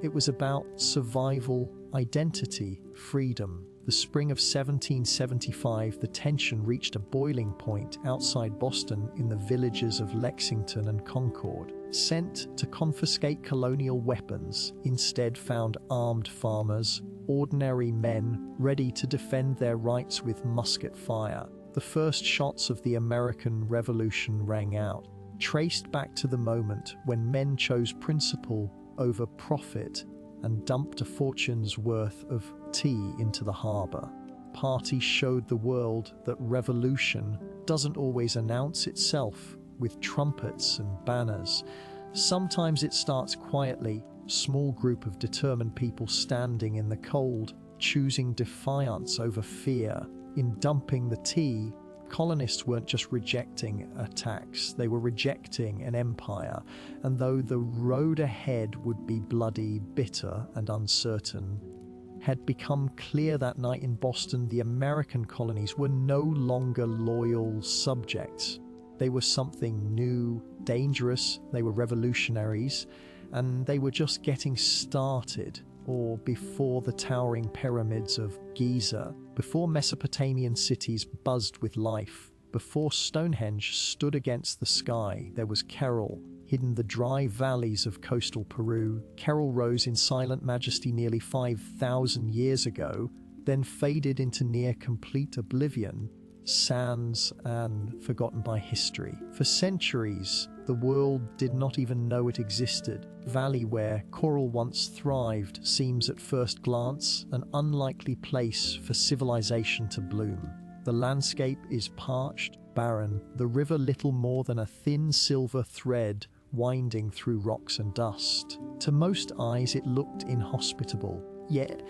It was about survival, identity, freedom. The spring of 1775, the tension reached a boiling point outside Boston in the villages of Lexington and Concord. Sent to confiscate colonial weapons, instead found armed farmers, ordinary men ready to defend their rights with musket fire. The first shots of the American Revolution rang out, traced back to the moment when men chose principle over profit and dumped a fortune's worth of tea into the harbor. Parties showed the world that revolution doesn't always announce itself with trumpets and banners. Sometimes it starts quietly, small group of determined people standing in the cold, choosing defiance over fear. In dumping the tea, colonists weren't just rejecting a tax, they were rejecting an empire, and though the road ahead would be bloody, bitter, and uncertain, had become clear that night in Boston the American colonies were no longer loyal subjects. They were something new, dangerous, they were revolutionaries, and they were just getting started. Or before the towering pyramids of Giza, before Mesopotamian cities buzzed with life, before Stonehenge stood against the sky, there was Kerrol, hidden the dry valleys of coastal Peru. Kerrol rose in silent majesty nearly 5,000 years ago, then faded into near complete oblivion. sands, and forgotten by history. For centuries, the world did not even know it existed. Valley where coral once thrived seems at first glance an unlikely place for civilization to bloom. The landscape is parched, barren, the river little more than a thin silver thread winding through rocks and dust. To most eyes it looked inhospitable, yet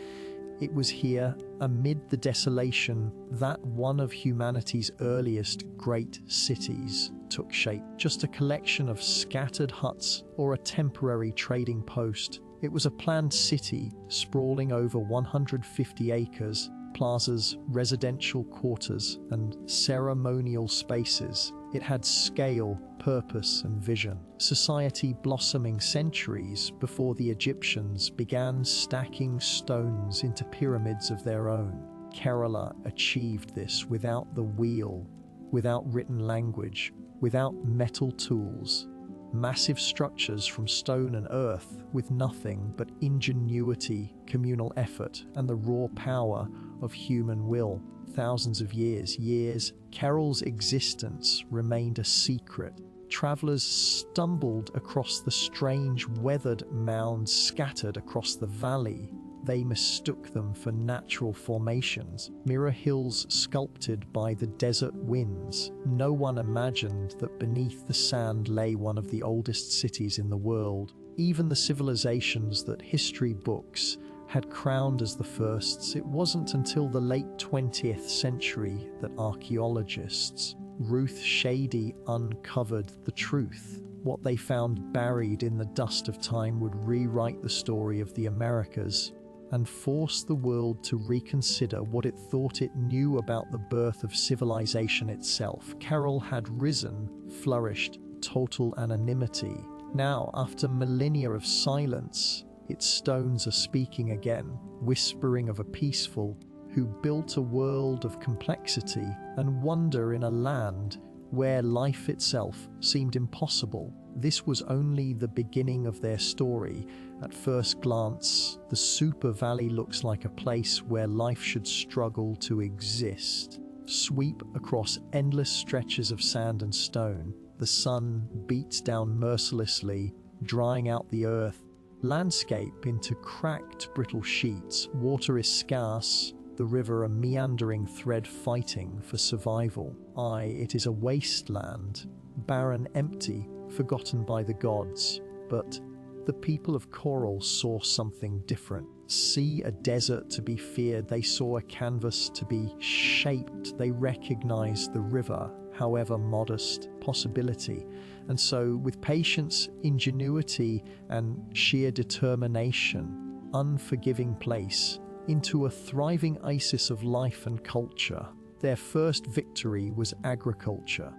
it was here, amid the desolation, that one of humanity's earliest great cities took shape. Just a collection of scattered huts or a temporary trading post. It was a planned city sprawling over 150 acres, plazas, residential quarters, and ceremonial spaces. It had scale, purpose, and vision. Society blossoming centuries before the Egyptians began stacking stones into pyramids of their own. Kerala achieved this without the wheel, without written language, without metal tools. Massive structures from stone and earth with nothing but ingenuity, communal effort, and the raw power of human will. Thousands of years, Keral's existence remained a secret. Travelers stumbled across the strange weathered mounds scattered across the valley. They mistook them for natural formations, mirror hills sculpted by the desert winds. No one imagined that beneath the sand lay one of the oldest cities in the world. Even the civilizations that history books had crowned as the firsts, it wasn't until the late 20th century that archaeologists, Ruth Shady, uncovered the truth. What they found buried in the dust of time would rewrite the story of the Americas and force the world to reconsider what it thought it knew about the birth of civilization itself. Kerala had risen, flourished, total anonymity. Now, after millennia of silence, its stones are speaking again, whispering of a peaceful who built a world of complexity and wonder in a land where life itself seemed impossible. This was only the beginning of their story. At first glance, the Super Valley looks like a place where life should struggle to exist. Sweep across endless stretches of sand and stone. The sun beats down mercilessly, drying out the earth, landscape into cracked, brittle sheets. Water is scarce, the river a meandering thread fighting for survival. It is a wasteland, barren, empty, forgotten by the gods. But the people of Coral saw something different. See a desert to be feared, they saw a canvas to be shaped. They recognized the river, however modest, possibility. And so, with patience, ingenuity, and sheer determination, unforgiving place, into a thriving oasis of life and culture. Their first victory was agriculture.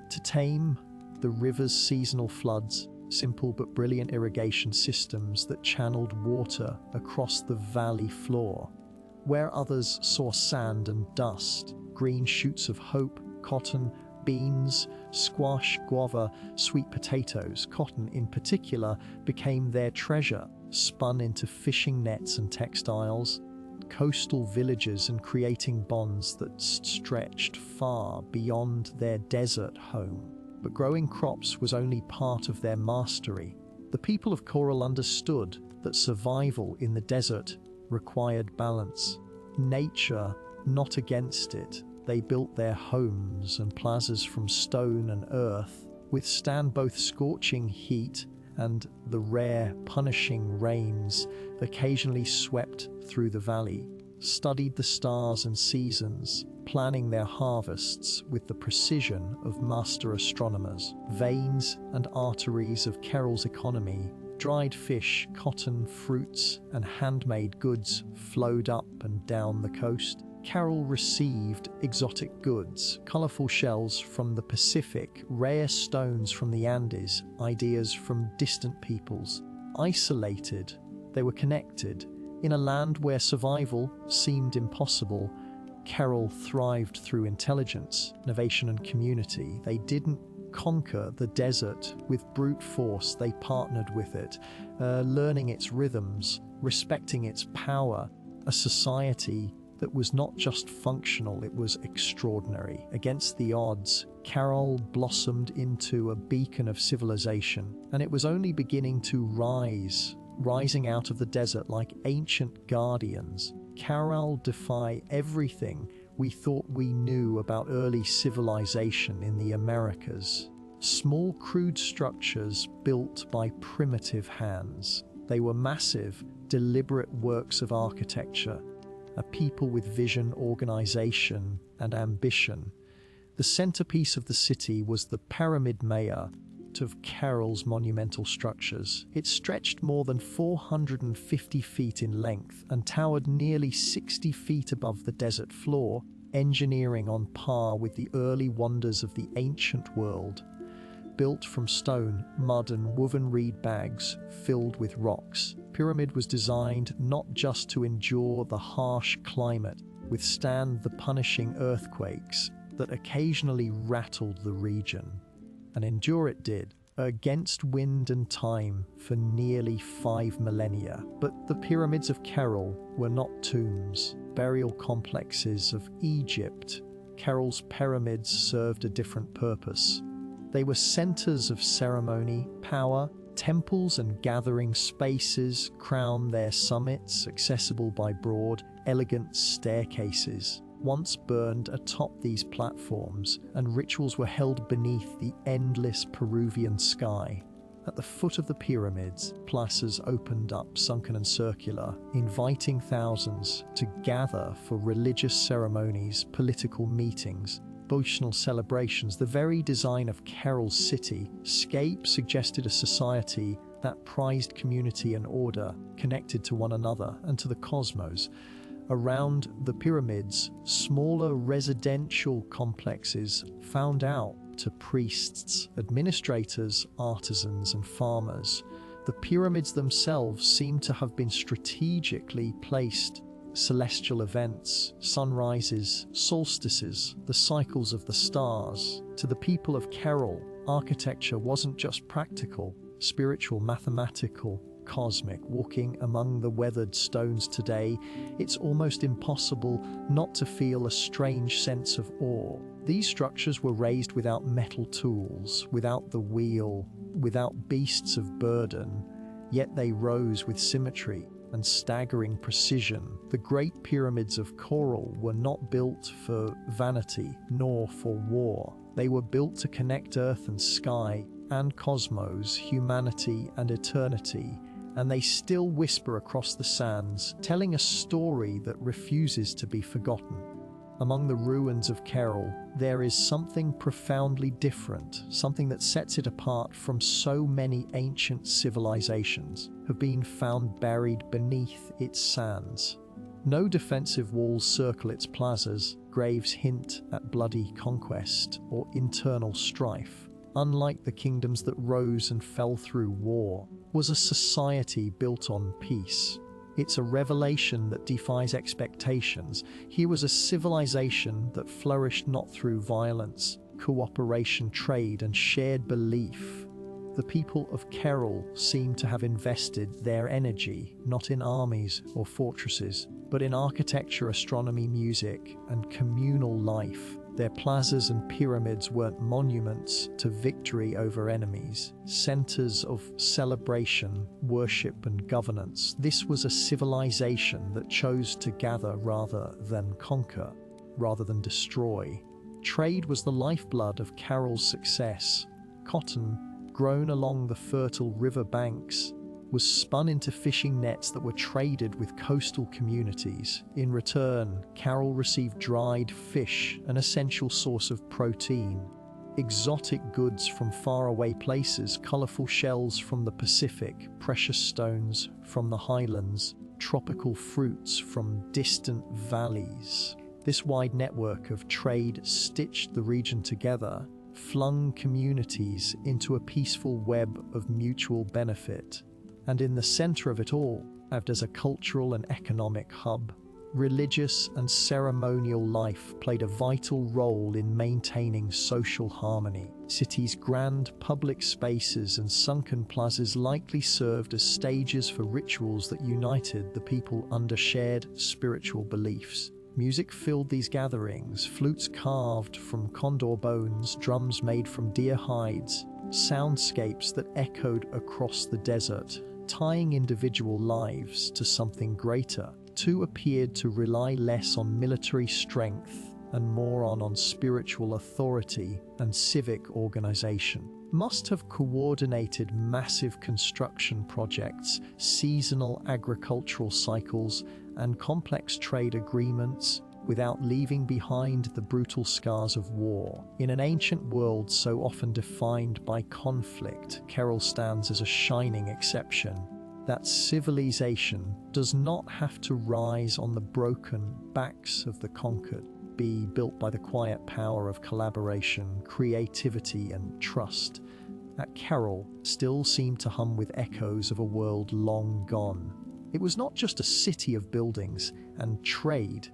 To tame the river's seasonal floods, simple but brilliant irrigation systems that channeled water across the valley floor. Where others saw sand and dust, green shoots of hope, cotton, beans, squash, guava, sweet potatoes, cotton in particular, became their treasure, spun into fishing nets and textiles, coastal villages, and creating bonds that stretched far beyond their desert home. But growing crops was only part of their mastery. The people of Coral understood that survival in the desert required balance. Nature, not against it. They built their homes and plazas from stone and earth, withstand both scorching heat and the rare, punishing rains that occasionally swept through the valley, studied the stars and seasons, planning their harvests with the precision of master astronomers. Veins and arteries of Keral's economy, dried fish, cotton, fruits, and handmade goods flowed up and down the coast. Kerala received exotic goods, colorful shells from the Pacific, rare stones from the Andes, ideas from distant peoples. Isolated, they were connected. In a land where survival seemed impossible, Kerala thrived through intelligence, innovation, and community. They didn't conquer the desert with brute force, they partnered with it, learning its rhythms, respecting its power. A society that was not just functional, it was extraordinary. Against the odds, Carol blossomed into a beacon of civilization, and it was only beginning to rising out of the desert like ancient guardians. Carol defy everything we thought we knew about early civilization in the Americas. Small, crude structures built by primitive hands. They were massive, deliberate works of architecture, a people with vision, organization, and ambition. The centerpiece of the city was the Pyramid Maya of Carol's monumental structures. It stretched more than 450 feet in length and towered nearly 60 feet above the desert floor, engineering on par with the early wonders of the ancient world. Built from stone, mud, and woven reed bags filled with rocks, Pyramid was designed not just to endure the harsh climate, withstand the punishing earthquakes that occasionally rattled the region. And endure it did, against wind and time for nearly 5 millennia. But the pyramids of Carol were not tombs, burial complexes of Egypt. Carol's pyramids served a different purpose. They were centers of ceremony, power. Temples and gathering spaces crown their summits, accessible by broad, elegant staircases. Once burned atop these platforms, and rituals were held beneath the endless Peruvian sky. At the foot of the pyramids, plazas opened up, sunken and circular, inviting thousands to gather for religious ceremonies, political meetings, devotional celebrations. The very design of Carol's city-scape suggested a society that prized community and order, connected to one another and to the cosmos. Around the pyramids, smaller residential complexes found out to priests, administrators, artisans, and farmers. The pyramids themselves seem to have been strategically placed. Celestial events, sunrises, solstices, the cycles of the stars. To the people of Carol, architecture wasn't just practical, spiritual, mathematical, cosmic. Walking among the weathered stones today, it's almost impossible not to feel a strange sense of awe. These structures were raised without metal tools, without the wheel, without beasts of burden, yet they rose with symmetry and staggering precision. The Great Pyramids of Coral were not built for vanity nor for war. They were built to connect earth and sky and cosmos, humanity and eternity, and they still whisper across the sands, telling a story that refuses to be forgotten. Among the ruins of Carol, there is something profoundly different, something that sets it apart from so many ancient civilizations have been found buried beneath its sands. No defensive walls circle its plazas, graves hint at bloody conquest or internal strife. Unlike the kingdoms that rose and fell through war, was a society built on peace. It's a revelation that defies expectations. Here was a civilization that flourished not through violence, cooperation, trade, and shared belief. The people of Carol seem to have invested their energy not in armies or fortresses, but in architecture, astronomy, music, and communal life. Their plazas and pyramids weren't monuments to victory over enemies, centers of celebration, worship, and governance. This was a civilization that chose to gather rather than conquer, rather than destroy. Trade was the lifeblood of Carol's success. Cotton, grown along the fertile river banks, was spun into fishing nets that were traded with coastal communities. In return, Carol received dried fish, an essential source of protein, exotic goods from faraway places, colorful shells from the Pacific, precious stones from the highlands, tropical fruits from distant valleys. This wide network of trade stitched the region together, flung communities into a peaceful web of mutual benefit. And in the center of it all, acted as a cultural and economic hub. Religious and ceremonial life played a vital role in maintaining social harmony. Cities' grand public spaces and sunken plazas likely served as stages for rituals that united the people under shared spiritual beliefs. Music filled these gatherings, flutes carved from condor bones, drums made from deer hides, soundscapes that echoed across the desert, tying individual lives to something greater. Two appeared to rely less on military strength and more on spiritual authority and civic organization. Must have coordinated massive construction projects, seasonal agricultural cycles, and complex trade agreements without leaving behind the brutal scars of war. In an ancient world so often defined by conflict, Carol stands as a shining exception. That civilization does not have to rise on the broken backs of the conquered, be built by the quiet power of collaboration, creativity, and trust. That Carol still seemed to hum with echoes of a world long gone. It was not just a city of buildings and trade,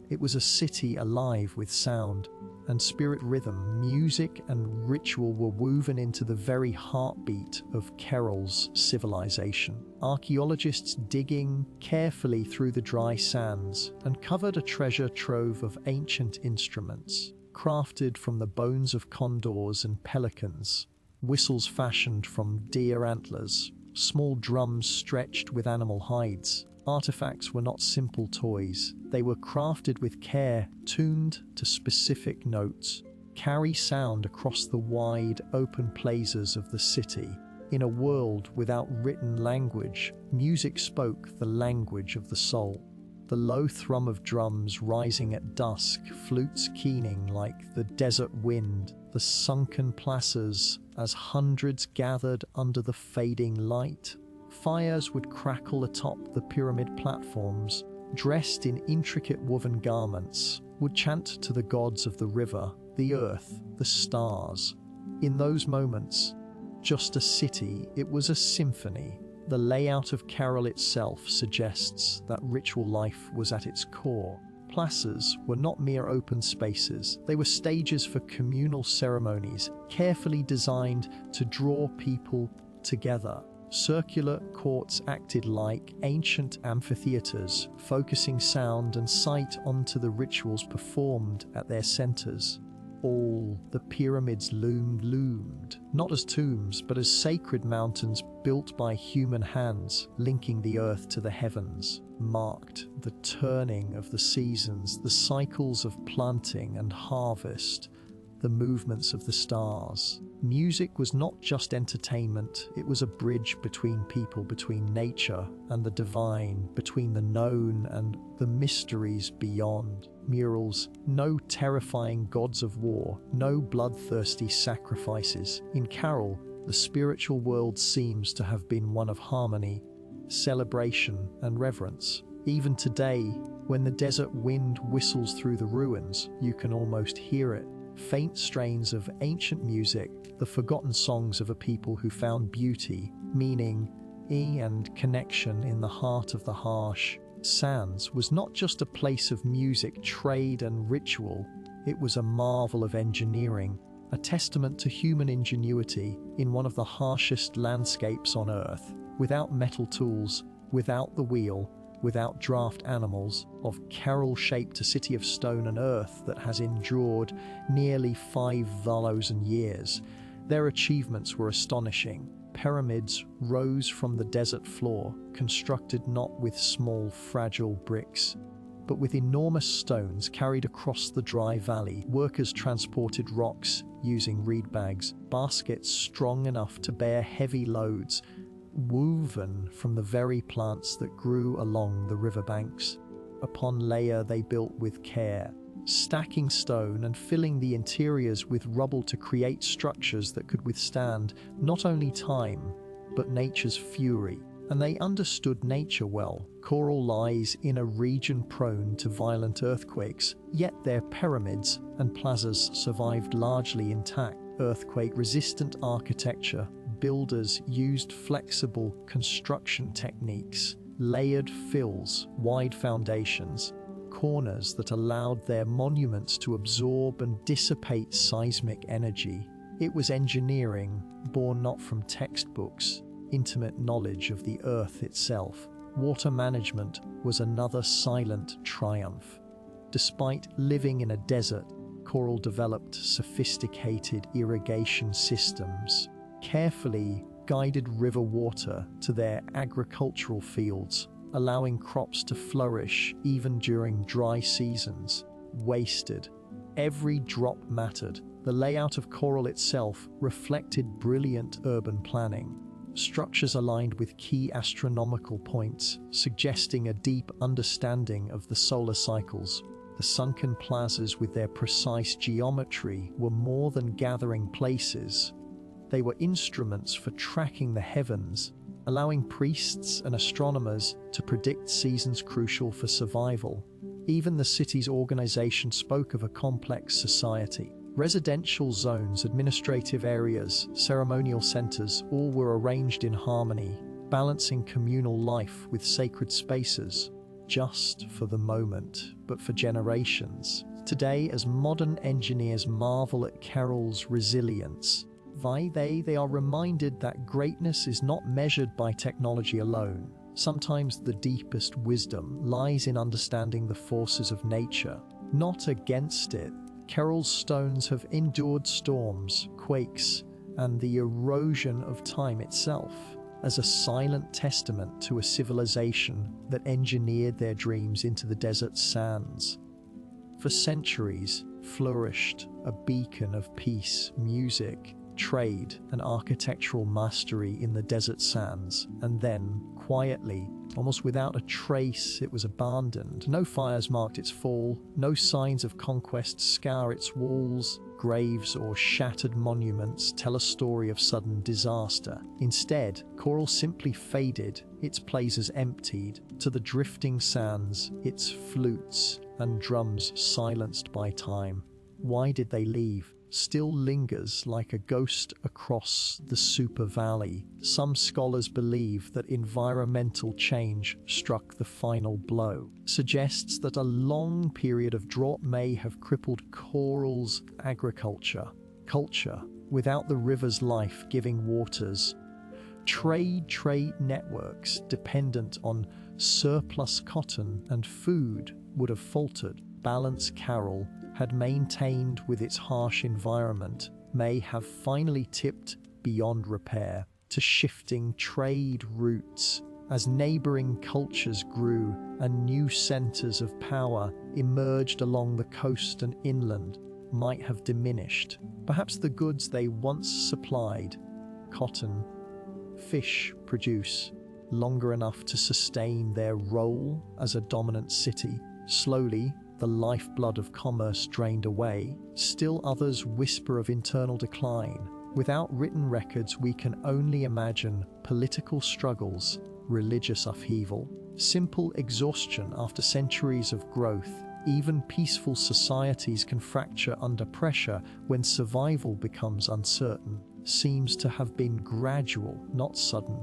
it was a city alive with sound and spirit rhythm. Music and ritual were woven into the very heartbeat of Carol's civilization. Archaeologists digging carefully through the dry sands uncovered a treasure trove of ancient instruments, crafted from the bones of condors and pelicans, whistles fashioned from deer antlers, small drums stretched with animal hides. Artifacts were not simple toys. They were crafted with care, tuned to specific notes, carry sound across the wide, open plazas of the city. In a world without written language, music spoke the language of the soul. The low thrum of drums rising at dusk, flutes keening like the desert wind, the sunken plazas as hundreds gathered under the fading light. Fires would crackle atop the pyramid platforms, dressed in intricate woven garments, would chant to the gods of the river, the earth, the stars. In those moments, just a city, it was a symphony. The layout of Carol itself suggests that ritual life was at its core. Plazas were not mere open spaces. They were stages for communal ceremonies, carefully designed to draw people together. Circular courts acted like ancient amphitheaters, focusing sound and sight onto the rituals performed at their centers. All the pyramids loomed, not as tombs, but as sacred mountains built by human hands, linking the earth to the heavens, marked the turning of the seasons, the cycles of planting and harvest, the movements of the stars. Music was not just entertainment, it was a bridge between people, between nature and the divine, between the known and the mysteries beyond. Murals, no terrifying gods of war, no bloodthirsty sacrifices. In Carol, the spiritual world seems to have been one of harmony, celebration, and reverence. Even today, when the desert wind whistles through the ruins, you can almost hear it. Faint strains of ancient music, the forgotten songs of a people who found beauty, meaning, and connection in the heart of the harsh sands, was not just a place of music, trade, and ritual. It was a marvel of engineering, a testament to human ingenuity in one of the harshest landscapes on Earth. Without metal tools, without the wheel, without draft animals, of Carol shaped a city of stone and earth that has endured nearly 5,000 years. Their achievements were astonishing. Pyramids rose from the desert floor, constructed not with small, fragile bricks, but with enormous stones carried across the dry valley. Workers transported rocks using reed bags, baskets strong enough to bear heavy loads, woven from the very plants that grew along the riverbanks. Upon layer they built with care, stacking stone and filling the interiors with rubble to create structures that could withstand not only time, but nature's fury. And they understood nature well. Coral lies in a region prone to violent earthquakes, yet their pyramids and plazas survived largely intact. Earthquake-resistant architecture, builders used flexible construction techniques, layered fills, wide foundations, corners that allowed their monuments to absorb and dissipate seismic energy. It was engineering born not from textbooks, intimate knowledge of the earth itself. Water management was another silent triumph. Despite living in a desert, coral developed sophisticated irrigation systems, carefully guided river water to their agricultural fields, allowing crops to flourish even during dry seasons. Wasted. Every drop mattered. The layout of coral itself reflected brilliant urban planning. Structures aligned with key astronomical points, suggesting a deep understanding of the solar cycles. The sunken plazas with their precise geometry were more than gathering places. They were instruments for tracking the heavens, allowing priests and astronomers to predict seasons crucial for survival. Even the city's organization spoke of a complex society. Residential zones, administrative areas, ceremonial centers, all were arranged in harmony, balancing communal life with sacred spaces, just for the moment, but for generations. Today, as modern engineers marvel at Carroll's resilience, they are reminded that greatness is not measured by technology alone. Sometimes the deepest wisdom lies in understanding the forces of nature, not against it. Carroll's stones have endured storms, quakes, and the erosion of time itself, as a silent testament to a civilization that engineered their dreams into the desert sands. For centuries, flourished a beacon of peace, music, trade, and architectural mastery in the desert sands, and then, quietly, almost without a trace, it was abandoned. No fires marked its fall, no signs of conquest scour its walls. Graves or shattered monuments tell a story of sudden disaster. Instead, coral simply faded, its plazas emptied. To the drifting sands, its flutes and drums silenced by time. Why did they leave? Still lingers like a ghost across the super valley. Some scholars believe that environmental change struck the final blow, suggests that a long period of drought may have crippled coral's agriculture. Culture, without the river's life-giving waters. Trade networks dependent on surplus cotton and food would have faltered. Balance Carroll had maintained with its harsh environment may have finally tipped beyond repair to shifting trade routes as neighboring cultures grew and new centers of power emerged along the coast and inland might have diminished. Perhaps the goods they once supplied, cotton, fish produce, longer enough to sustain their role as a dominant city. Slowly, the lifeblood of commerce drained away. Still others whisper of internal decline. Without written records, we can only imagine political struggles, religious upheaval, simple exhaustion after centuries of growth. Even peaceful societies can fracture under pressure when survival becomes uncertain. Seems to have been gradual, not sudden.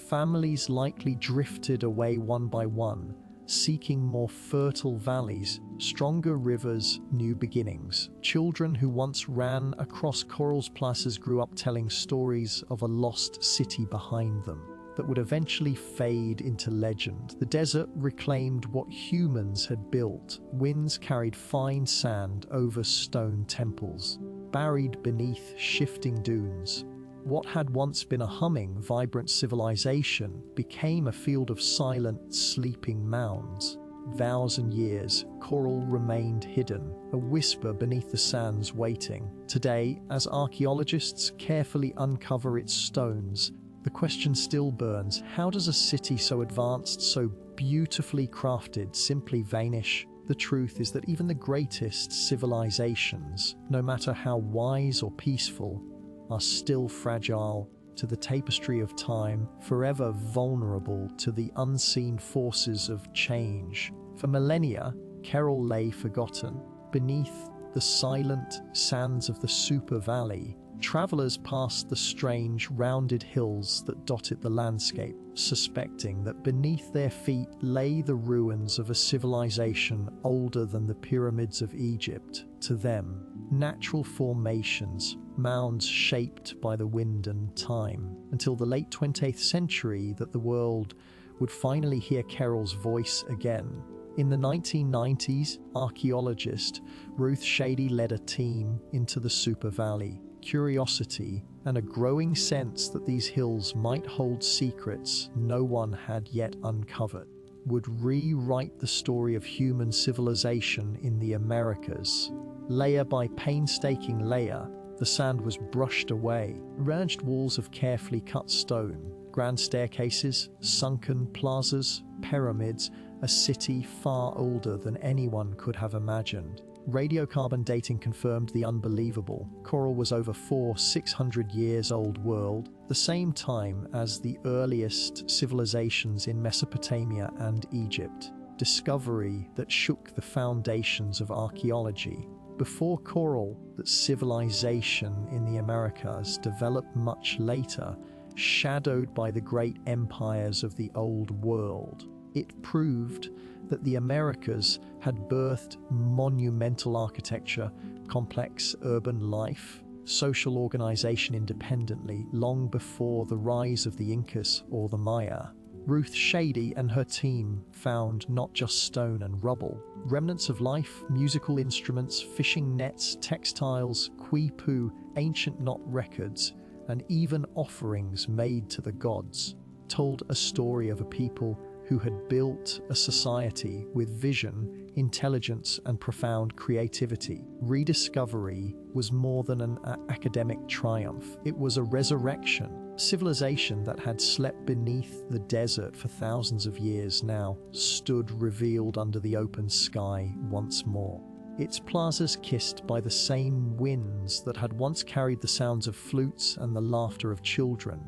Families likely drifted away one by one, seeking more fertile valleys, stronger rivers, new beginnings. Children who once ran across coral's plazas grew up telling stories of a lost city behind them that would eventually fade into legend. The desert reclaimed what humans had built. Winds carried fine sand over stone temples, buried beneath shifting dunes. What had once been a humming, vibrant civilization became a field of silent, sleeping mounds. 1,000 years, coral remained hidden, a whisper beneath the sands waiting. Today, as archaeologists carefully uncover its stones, the question still burns: how does a city so advanced, so beautifully crafted, simply vanish? The truth is that even the greatest civilizations, no matter how wise or peaceful, are still fragile to the tapestry of time, forever vulnerable to the unseen forces of change. For millennia, Carroll lay forgotten. Beneath the silent sands of the Super Valley, travelers passed the strange, rounded hills that dotted the landscape, suspecting that beneath their feet lay the ruins of a civilization older than the pyramids of Egypt. To them, natural formations, mounds shaped by the wind and time, until the late 20th century that the world would finally hear Carroll's voice again. In the 1990s, archaeologist Ruth Shady led a team into the Super Valley. Curiosity and a growing sense that these hills might hold secrets no one had yet uncovered would rewrite the story of human civilization in the Americas. Layer by painstaking layer, the sand was brushed away, emerged walls of carefully cut stone, grand staircases, sunken plazas, pyramids, a city far older than anyone could have imagined. Radiocarbon dating confirmed the unbelievable. Coral was over 600 years old world, the same time as the earliest civilizations in Mesopotamia and Egypt. Discovery that shook the foundations of archaeology. Before coral, that civilization in the Americas developed much later, shadowed by the great empires of the Old World. It proved that the Americas had birthed monumental architecture, complex urban life, social organization independently long before the rise of the Incas or the Maya. Ruth Shady and her team found not just stone and rubble, remnants of life, musical instruments, fishing nets, textiles, quipu, ancient knot records, and even offerings made to the gods, told a story of a people who had built a society with vision, intelligence, and profound creativity. Rediscovery was more than an academic triumph. It was a resurrection. Civilization that had slept beneath the desert for thousands of years now stood revealed under the open sky once more. Its plazas kissed by the same winds that had once carried the sounds of flutes and the laughter of children.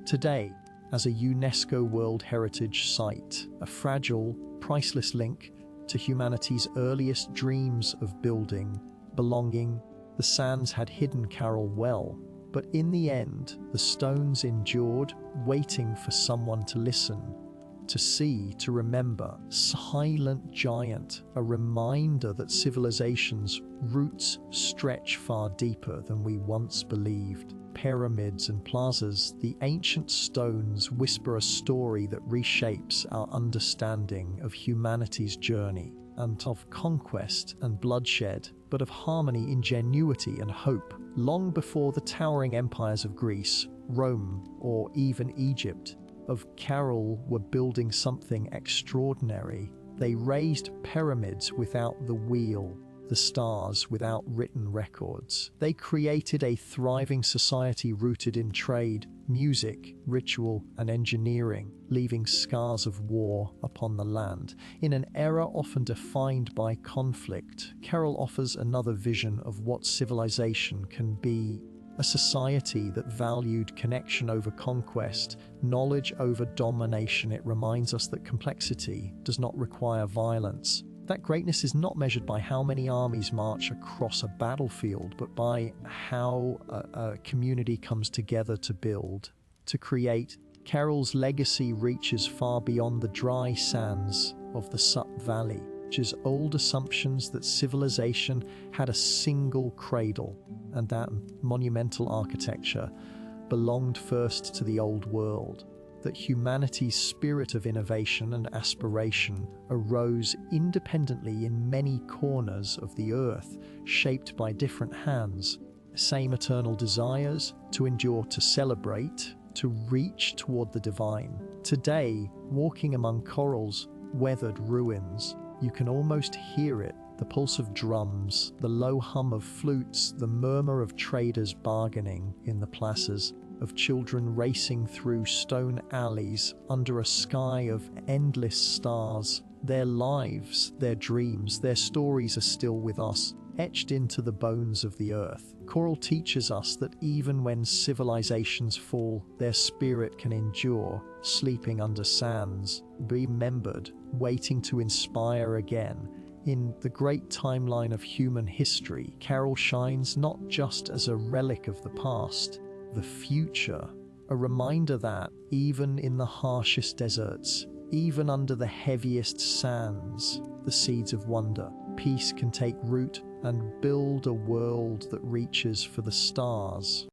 Today, as a UNESCO World Heritage Site, a fragile, priceless link to humanity's earliest dreams of building, belonging, the sands had hidden Carol well, but in the end, the stones endured, waiting for someone to listen, to see, to remember. Silent giant, a reminder that civilization's roots stretch far deeper than we once believed. Pyramids and plazas, the ancient stones whisper a story that reshapes our understanding of humanity's journey, and of conquest and bloodshed, but of harmony, ingenuity, and hope. Long before the towering empires of Greece, Rome, or even Egypt, of Carol were building something extraordinary. They raised pyramids without the wheel, the stars without written records. They created a thriving society rooted in trade, music, ritual, and engineering, leaving scars of war upon the land. In an era often defined by conflict, Carol offers another vision of what civilization can be. A society that valued connection over conquest, knowledge over domination. It reminds us that complexity does not require violence. That greatness is not measured by how many armies march across a battlefield, but by how a community comes together to build, to create. Carol's legacy reaches far beyond the dry sands of the Sup Valley, which is old assumptions that civilization had a single cradle and that monumental architecture belonged first to the old world. That humanity's spirit of innovation and aspiration arose independently in many corners of the earth, shaped by different hands, same eternal desires to endure, to celebrate, to reach toward the divine. Today, walking among coral's weathered ruins, you can almost hear it, the pulse of drums, the low hum of flutes, the murmur of traders bargaining in the plazas, of children racing through stone alleys under a sky of endless stars. Their lives, their dreams, their stories are still with us, etched into the bones of the earth. Coral teaches us that even when civilizations fall, their spirit can endure, sleeping under sands, remembered, waiting to inspire again. In the great timeline of human history, Carol shines not just as a relic of the past, the future, a reminder that even in the harshest deserts, even under the heaviest sands, the seeds of wonder, peace can take root and build a world that reaches for the stars.